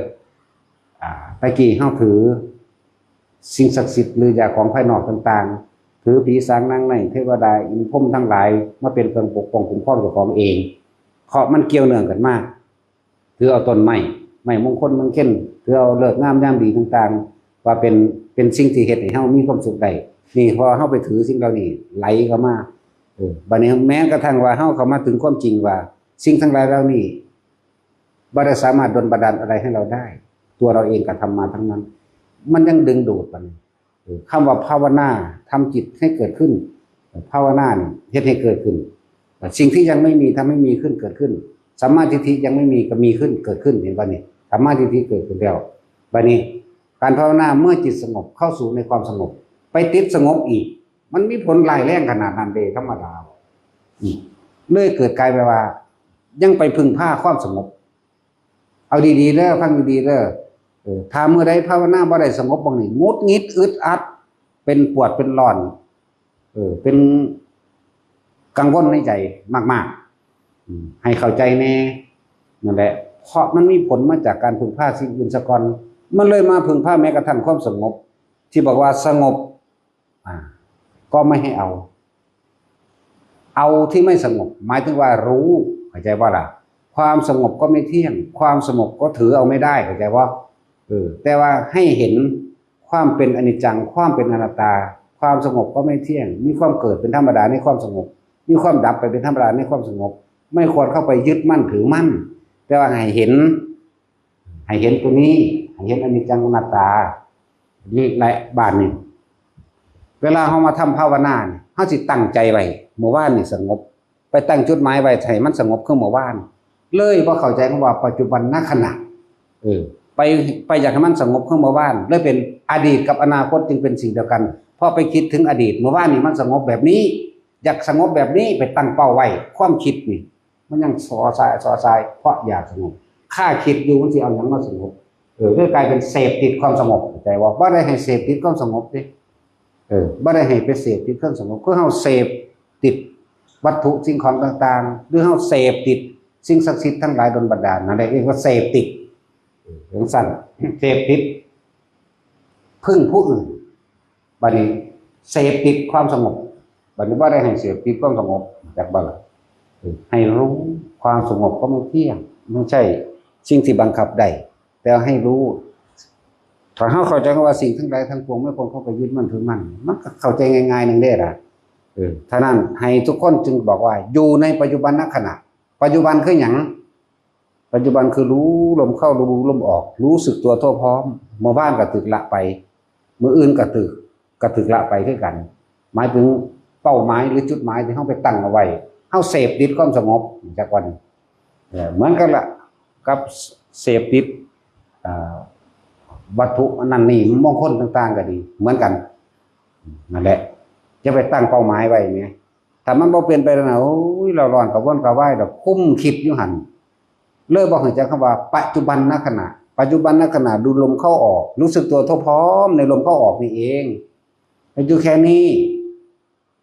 A: ตะกี้เฮาถือสิ่งศักดิ์สิทธิ์หรืออย่างของภายนอกต่างๆถือผีสางนางไม้เทวดาอินพรหมทั้งหลายมาเป็นเครื่องปกป้องคุ้มครองเจ้าของเองเพราะมันเกี่ยวเนื่องกันมากถือเอาต้นไม้มงคลมันเข้นถือเอาเลิกงามยามดีต่างๆว่าเป็นสิ่งที่เฮ็ดให้เฮามีความสุขได้นี่พอเฮาไปถือสิ่งเหล่านี้ไหลเข้ามาบัดนี้แม้กระทั่งว่าเฮาเข้ามาถึงความจริงว่าสิ่งทั้งหลายเหล่านี้บ่ได้สามารถดลบันดาลอะไรให้เราได้ตัวเราเองก็ทำมาทั้งนั้นมันยังดึงดูดมันคำว่าภาวนาทำจิตให้เกิดขึ้นภาวนาเนี่ยเฮ็ดให้เกิดขึ้นสิ่งที่ยังไม่มีทำให้มีขึ้นเกิดขึ้นสัมมาทิฏฐิยังไม่มีก็มีขึ้นเกิดขึ้นเห็นป่ะนี่สัมมาทิฏฐิเกิดขึ้นแล้วบัดนี้การภาวนาเมื่อจิตสงบเข้าสู่ในความสงบไปติดสงบอีกมันมีผลหลายแรงขนาดนั้นเด้ธรรมดาเลยเกิดกลายไปว่ายังไปพึ่งพาความสงบเอาดีๆเด้อฟังดีๆเด้อถ้าเมื่อใดภาวนาบ่ได้สงบบ่นี่งุดงิดอึดอัดเป็นปวดเป็นร้อนเป็นกังวลในใจมากๆให้เข้าใจแน่นั่นแหละเพราะมันมีผลมาจากการพึ่งพาสิ่งอื่นซะก่อนมันเลยมาพึ่งพาแม้กระทั่งความสงบที่บอกว่าสงบก็ไม่ให้เอาที่ไม่สงบหมายถึงว่ารู้เข้าใจว่าล่ะความสงบก็ไม่เที่ยงความสงบก็ถือเอาไม่ได้เข้าใจว่าแต่ว่าให้เห็นความเป็นอนิจจังความเป็นอนัตตาความสงบก็ไม่เที่ยงมีความเกิดเป็นธรรมดาในความสงบมีความดับไปเป็นธรรมดาในความสงบไม่ควรเข้าไปยึดมั่นถือมั่นแต่ว่าให้เห็นตัวนี้ ให้เห็นอนิจจังอนัตตานี่แหละบ้านนี่เวลาเฮามาทำภาวนาเนี่ยเฮาสิตั้งใจไว้เมื่อวานนี่สงบไปตั้งจุดหมายไว้ให้มันสงบคือเมื่อวานเลยบ่เข้าใจคำว่าปัจจุบันณขณะไปอยากให้มันสงบคือเมื่อวานเลยเป็นอดีตกับอนาคตจึงเป็นสิ่งเดียวกันพอไปคิดถึงอดีตเมื่อวานนี่มันสงบแบบนี้อยากสงบแบบนี้ไปตั้งเป้าไว้ความคิดนี่มันยังสอสายเพราะอยากสงบค่าคิดอยู่มันสิเอาหยังมาสงบเลยกลายเป็นเสพติดความสงบใจว่าบ่ได้ให้เสพติดความสงบดิบ่ได้ให้ไปเสพติดความสงบคือเฮาเสพติดวัตถุสิ่งของต่างๆหรือเฮาเสพติดสิ่งศักดิ์สิทธิ์ทั้งหลายดลบันดาลนั่นแหละเรียกว่าเสพติดอย่างสั้นเสพติดพึ่งผู้อื่นบัดนี้เสพติดความสงบบัดนี้บ่ได้ให้เสพติดความสงบจากบ่ล่ะให้รู้ความสงบก็ไม่เที่ยงไม่ใช่สิ่งที่บังคับได้แต่ให้รู้ถ้าเฮาเข้าใจว่าสิ่งทั้งหลายทั้งปวงไม่ควรเข้าไปยึดมั่นถือมั่นมันก็เข้าใจง่ายๆนึงเด้ล่ะท่านั้นให้ทุกคนจึงบอกว่าอยู่ในปัจจุบันณขณะปัจจุบันคือหยังปัจจุบันคือรู้ลมเข้ารู้ลมออกรู้สึกตัวทั่วพร้อมเมื่อวานก็ตึกละไปมื้ออื่นก็ตึกละไปคือกันหมายถึงเป้าหมายหรือจุดหมายที่เฮาไปตั้งเอาไว้เฮาเสพติดความสงบจากวันเหมือนกันล่ะกับเสพติดวัตถุอันนั้นนี่มงคลต่างๆก็ดีเหมือนกันนั่นแหละจะไปตั้งเป้าหมายไว้เนี่ยถ้ามันบ่เป็นไปแล้วนะโอ้ยเราร้อนกับวนกับว่ายดอกคุ้มคิดอยู่หั่นเลยบอกให้จักคำว่าปัจจุบันณขณะปัจจุบันณขณะดูลมเข้าออกรู้สึกตัวทั่วพร้อมในลมเข้าออกนี่เองอยู่แค่นี้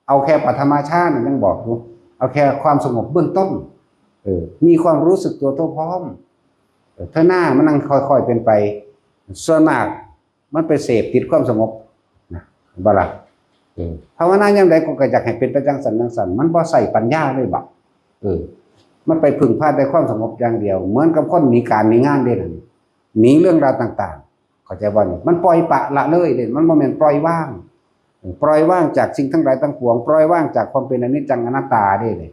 A: เอาแค่ปฐมฌานยังบอกอยู่เอาแค่ความสงบเบื้องต้นมีความรู้สึกตัวทั่วพร้อมถ้าหน้ามันนั่งค่อยๆเป็นไปส่วนมากมันไปเสพติดความสงบนะบ่ล่ะภาวนายามใดก็อยากให้เป็นไปจังสันมันบ่ใส่ปัญญาเลยบ่มันไปพึ่งพาแต่ความสงบอย่างเดียวเหมือนกับคนมีการมีงานเด้นั่นหนีเรื่องราวต่างๆเข้าใจบ่นี่มันปล่อยปะละเลยเด้มันบ่แม่นปล่อยว่างจากสิ่งทั้งหลายทั้งปวงปล่อยว่างจากความเป็นอนิจจังอนัตตาเด้เลย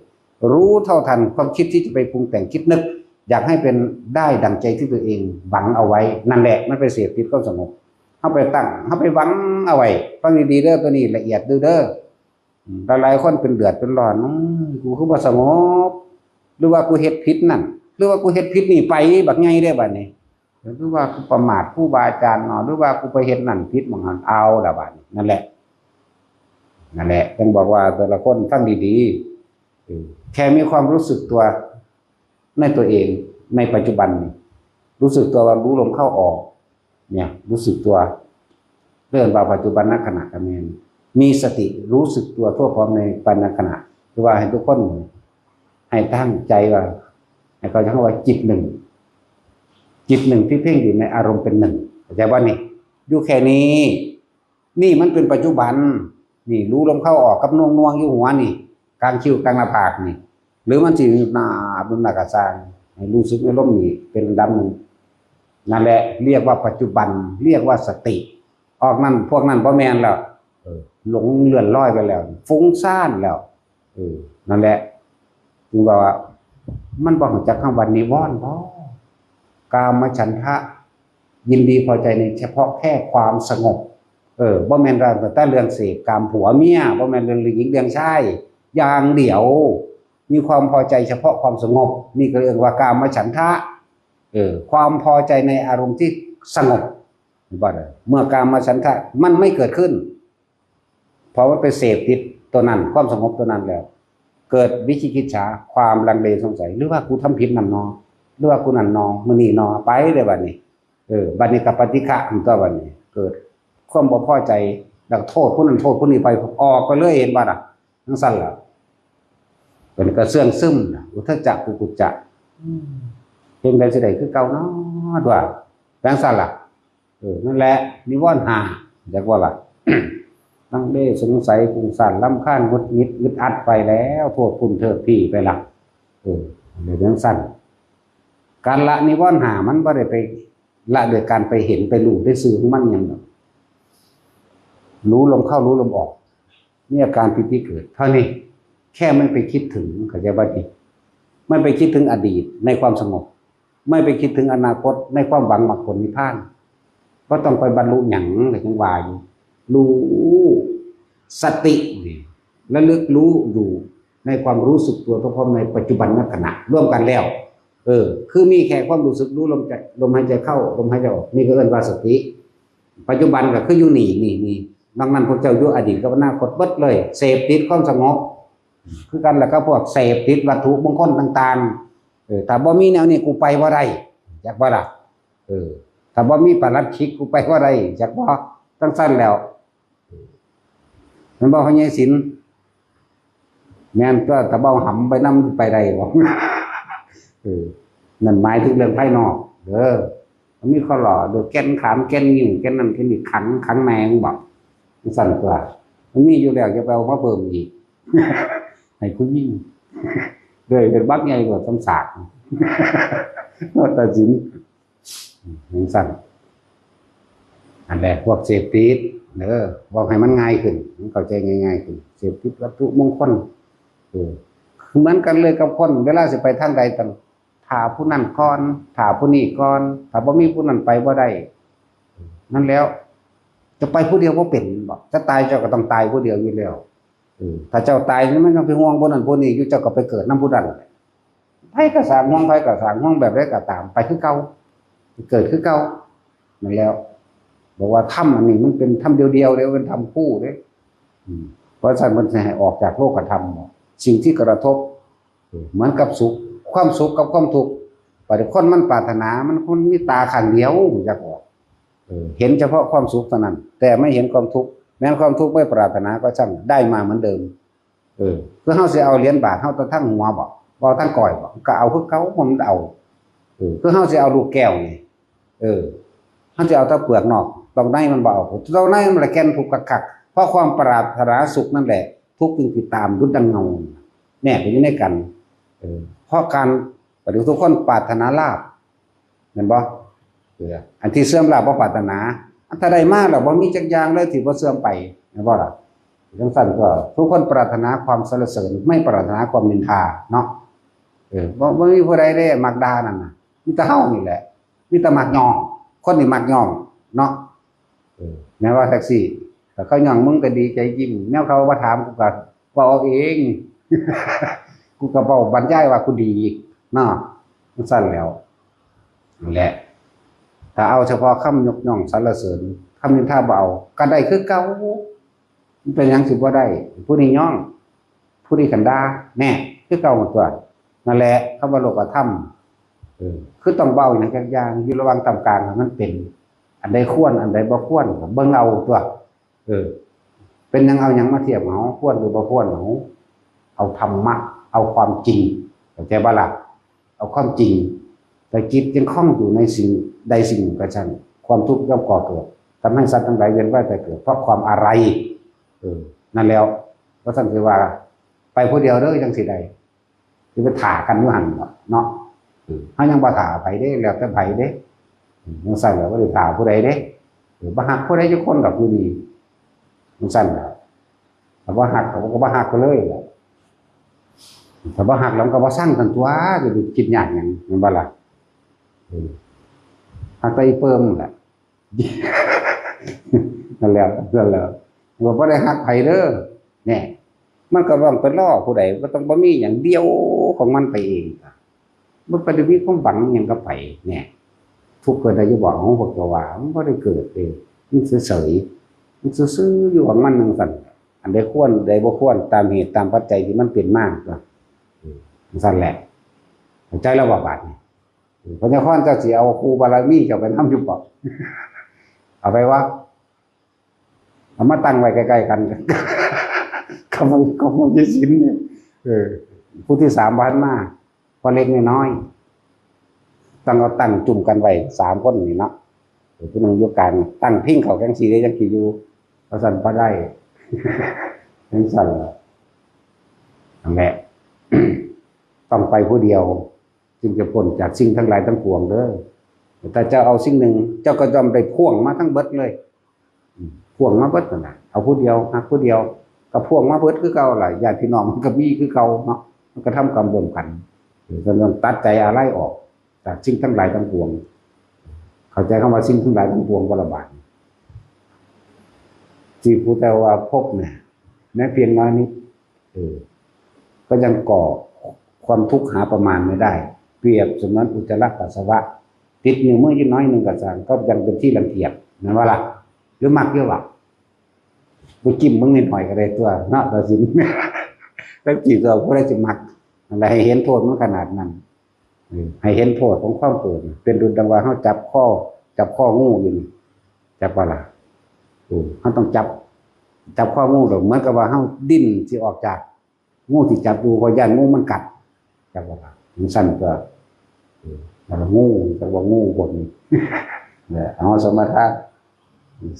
A: รู้เท่าทันความคิดที่จะไปปรุงแต่งคิดนึกอยากให้เป็นได้ดังใจที่ตัวเองหวังเอาไว้นั่นแหละมันไปเสพติดความสงบเฮาไปตั้งเฮาไปหวังเอาไว้ฟังดีๆเด้อตัวนี้ละเอียดเด้อหลายคนเป็นเดือดเป็นร้อนกูคือบ่สงบหรือว่ากูเฮ็ดผิดนั่นหรือว่ากูเฮ็ดผิดนี่ไปบักใหญ่เด้อบัดนี้หรือว่ากูประมาทครูบาอาจารย์เนาะหรือว่ากูไปเฮ็ดนั่นผิดหม่องหันเอาล่ะบัดนี้นั่นแหละต้องบอกว่าแต่ละคนฟังดีๆแค่มีความรู้สึกตัวในตัวเองในปัจจุบันรู้สึกตัวว่ารู้ลมเข้าออกเนี่ยรู้สึกตัวเรื่องว่าปัจจุบันณขณะกันเองมีสติรู้สึกตัวทั่วพร้อมในปัจจุบันขณะคือว่าให้ทุกคนให้ตั้งใจว่าให้เขาใช้คำว่าจิตหนึ่งที่เพ่งอยู่ในอารมณ์เป็นหนึ่งเข้าใจว่านี่อยู่แค่นี้นี่มันเป็นปัจจุบันนี่รู้ลมเข้าออกกับน่วงอยู่หัวนี่กลางคิ้วกลางหน้าผากนี่หรือมันสิหน้าบุญหน้ากระซางให้รู้สึกในลมนี่เป็นระดับหนึ่งนั่นแหละเรียกว่าปัจจุบันเรียกว่าสติออกนั่นพวกนั้นบ่แม่นแล้วหลงเลื่อนลอยไปแล้วฟุ้งซ่านแล้วนั่นแหละจึงว่ามันบ่รู้จักคำว่านิวรณ์บ่กามฉันทะยินดีพอใจในเฉพาะแค่ความสงบบ่แม่นแต่เรื่องเสพกามผัวเมียบ่แม่นเรื่องหญิงเรื่องชายอย่างเดียวมีความพอใจเฉพาะความสงบนี่ก็เรียกว่ากามฉันทะความพอใจในอารมณ์ที่สงบบ่ได้เมื่อกามฉันทะมันไม่เกิดขึ้นเพราะว่าไปเสพติดตัวนั้นความสงบตัวนั้นแล้วเกิดวิจิกิจฉาความลังเลสงสัยหรือว่ากูทำผิดนั่นนอหรือว่ากูนั่นนอมื้อนี้นอไปเลยบัดนี้บัดนี้กับปฏิฆะอันตัวบัดนี้เกิดความบ่พอใจแล้วโทษผู้นั้นโทษผู้นี้ไปออกไปเลยเห็นบ่ล่ะจังซั่นล่ะเป็นกระเสื่องซึมอุทธัจจะกุกุจจะเพียงใดสิได้คือเก่าเนาะว่าจังซั่นล่ะนั่นแหละนิวรณ์5จักว่าล่ะ ตั้งเด้สงสัยฟุ้งซ่านรำคาญหงุดหงิดอึดอัดไปแล้วโทษคุณเถิดพี่ไปล่ะในเรื่องสั้นการละนิวรณ์5มันบ่ได้ไปละโดยการไปเห็นไปรู้ได้ซื่อของมันหยังรู้ลมเข้ารู้ลมออกนี่อาการที่เกิดเท่านี้แค่ไม่ไปคิดถึงเข้าใจบ่ดีไม่ไปคิดถึงอดีตในความสงบไม่ไปคิดถึงอนาคตในความหวังมรรคผลนิพพาน ก็ต้องไปบรรลุหยังก็ยังว่าอยู่รู้สติและลึกรู้อยู่ในความรู้สึกตัวทุกความในปัจจุบันขณะร่วมกันแล้วคือมีแค่ความรู้สึกรู้ลมหายใจเข้าลมหายใจออกนี่ก็เอิ้นว่าสติปัจจุบันก็คืออยู่นี่ดังนั้นพวกเจ้าอยู่อดีตกับอนาคตเบิดเลยเสพติดความสงบคือกันแล้วก็พวกเสพติดวัตถุมงคลต่างๆถ้าบ่มีแนวนี้กูไปบ่ได้จักบ่ล่ะถ้าบ่มีปรัชญ์กูไปบ่ได้จักบ่ตั้งสั้นแล้วมันบ่พญาศิลป์แม่นก็ถ้าบ่หำไปนำไปได้บ่นั่นหมายถึงเรื่องภายนอกมันมีข้อหล่อโดยแก่นขามแก่นนิ้วแก่นนั่นแก่นนี่ขังแมงบอกมันสั่นกว่ามันมีอยู่แล้วจะไปเอามาเพิ่มอีกให้คุณยิ่งเลยเป็นบักใหญ่กว่าสมศักดิ์แต่จริงมันสั่นอันแรกพวกเสพติดบอกให้มันง่ายขึ้นมันเข้าใจง่ายๆขึ้นเสพติดวัตถุมงคลเหมือนกันเลยกับคนเวลาสิไปทางใดต่างถ้าผู้นั้นก่อนถ้าผู้นี้ก่อนถ้าบ่มีผู้นั้นไปบ่ได้นั่นแล้วจะไปผู้เดียวก็เป็นบอกจะตายเจ้าก็ต้องตายผู้เดียวอยู่แล้วถ้าเจ้าตายไม่ต้องไปห่วงผู้นั้นผู้นี้อยู่เจ้าก็ไปเกิดน้ำผู้นั้นไผก็สร้างห้องไผก็สร้างห้องแบบใดก็ตามไปคือเก่าเกิดคือเก่านั่นแล้วบอกว่าถ้ำอันนี้มันเป็นถ้ำเดียวๆเดียวเป็นถ้ำคู่เด้เพราะฉะนั้นมันจะให้ออกจากโลกธรรมสิ่งที่กระทบเหมือนกับสุขความสุขกับความทุกข์แต่คนมันปรารถนามันคนมีตาข้างเดียวอยากออกเห็นเฉพาะความสุขเท่านั้นแต่ไม่เห็นความทุกข์แม้ความทุกข์ไม่ปรารถนาก็ช่างได้มาเหมือนเดิมเพื่อเฮาสิเอาเหรียญบาทเฮาตะทั้งหัวบ่ทั้งก้อยก็เอาคือเขาผมเอาเพื่อเฮาสิเอาลูกแก้วนี่เฮาสิเอาแต่เปลือกนอกตรงในมันบ่เอาตรงในมันละแก่นทุกข์กักเพราะความปรารถนาสุขนั่นแหละทุกข์จึงติดตามดุจดังเงาแน่ไปอยู่ในกันเพราะการปฏิทุกคนปรารถนาลาภเห็นบ่อันที่เสื่อมลาภบ่ปรารถนาอันถ้าได้มาแล้วบ่มีจักอย่างเลยที่บ่เสื่อมไปเห็นบ่ล่ะจังซั่นก็ทุกคนปรารถนาความสรรเสริญไม่ปรารถนาความนินทาเนาะบ่มีผู้ใดได้มักด่านั่นน่ะมีแต่เฮานี่แหละมีแต่มักย่องคนนี่มักย่องเนาะแม้ว่าแท็กซี่แต่เขาย่องมึงก็ดีใจยิ้มแนวเขามาถามกูก็เว้าเอาเองกูก็เว้าบรรยายว่ากูดีเนาะมันสั่นแล้วนั่นแหละถ้าเอาเฉพาะคำยกย่องสรรเสริญคำนินทาเบาก็ได้คือเก่ามันเป็นหยังสิบ่ได้ผู้นี้ย่องผู้นี้กันด่าแน่คือเก่าหมดตัวนั่นแหละคำว่าโลกธรรมคือต้องเบาอย่างอย่างอยู่ระหว่างตามกลางมันเป็นอันใดควรอันใดบ่ควรเบิ่งเอาตัวเป็นยังเอาหยังมาเทียบเฮาควรหรือบ่ควรเฮาเอาธรรมะเอาความจริงเข้าใจบ่ล่ะเอาความจริงแต่จิตยังคล้องอยู่ในสิ่งใดสิ่งหนึ่งก็ช่างความทุกข์ย่อมก่อเกิดทำให้สัตว์ทั้งหลายเวียนว่ายแต่เกิดเพราะความอะไรนั่นแล้วก็ท่านคือว่าไปผู้เดียวเด้อจังสิใดสิไปถ่ากันอยู่หั่นเนาะเฮายังบ่ถ่าไผเด้แล้วแต่ไผเด้มันสั่นแล้วบ่ได้ถ่าผู้ใดเด้บ่ฮักผู้ใดจักคนดอกอยู่นี่มันสั่นแล้วถ้าบ่ฮักก็บ่ฮักไปเลยถ้าบ่ฮักแล้วก็บ่สั่งกันตัวจะไปคิดยากหยังแม่นบ่ล่ะฮักไปเพิ่มแหละนั่นแหละว่าบ่ได้ฮักไผเด้อแน่มันก็ต้องไปล่อผู้ใดก็ต้องบ่มีหยังเดียวของมันไปเองมันบ่ได้มีความหวังหยังกับไผแน่ทุกข์เกิดได้อยู่บ่ของพวกตัวว่ามันบ่ได้เกิดเองมันเฉยๆมันซื่อๆอยู่ของมันจังซั่นอันใดควรใดบ่ควรตามเหตุตามปัจจัยที่มันเป็นมาก็สั่นแหละใจเราบาดนี่พระเจ้าข้อนเจ้าสิเอาครูบารมีเจ้าไปนำอยู่บ่เอาไปว่าเอามาตั้งไว้ใกล้ๆกันคำยิสินเนี่ยผู้ที่3พันมาพอเล็กน้อยต้องเอาตั้งจุ่มกันไว้3คนนี่เนาะผู้นึงอยู่กลางตั้งพิงเขาจังซี่ได้จังซี่อยู่ว่าซั่นพอได้จังซั่นนั่นแหละต้องไปผู้เดียวจึงจะพ้นจากสิ่งทั้งหลายทั้งปวงเด้อแต่เจ้าเอาสิ่งหนึ่งเจ้าก็ยอมได้พ่วงมาทั้งเบิดเลยพ่วงมาเบิดนั่นแหละเอาผู้เดียวหักผู้เดียวก็พ่วงมาเบิดคือเก่าหลายญาติพี่น้องมันก็มีคือเก่าเนาะมันก็ทำกรรมร่วมกันจนตัดใจอะไรออกจากสิ่งทั้งหลายทั้งปวง เข้าใจคำว่าสิ่งทั้งหลายทั้งปวงบ่ละบาดที่พูดแต่ว่าพบเนี่ยแม้เพียงน้อยนิดก็ยังก่อความทุกข์หาประมาณไม่ได้เปรียบเสมือนอุจจาระปัสสาวะติดนิ้วมือยิ่งน้อยหนึ่งกับสารก็ยังเป็นที่รังเกียจนั่นว่าล่ะหรือมักเยอะวะไปจิ้มมึงนิดหน่อยก็ได้ตัวเนาะตัดสินแล้วจีบเราก็ได้จะมักอะไรให้เห็นโทษมันขนาดนั้นให้เห็นโทษของความโกรธเป็นดุจดังว่าเขาจับข้องูอยู่นี่จับว่าล่ะเขาต้องจับข้องูหรอกเหมือนกับว่าเขาดิ้นที่ออกจากงูที่จับดูพอย่านงูมันกัดจับว่าล่ะมันสั้นก็แล้วงูจับว่างูบนเนี่ยเอาสมถะ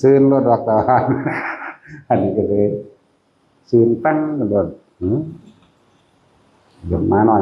A: ซื้อรถรักตาอันนี้ก็เลยซื้อตั้งกันโดนเดี๋ยวมาหน่อย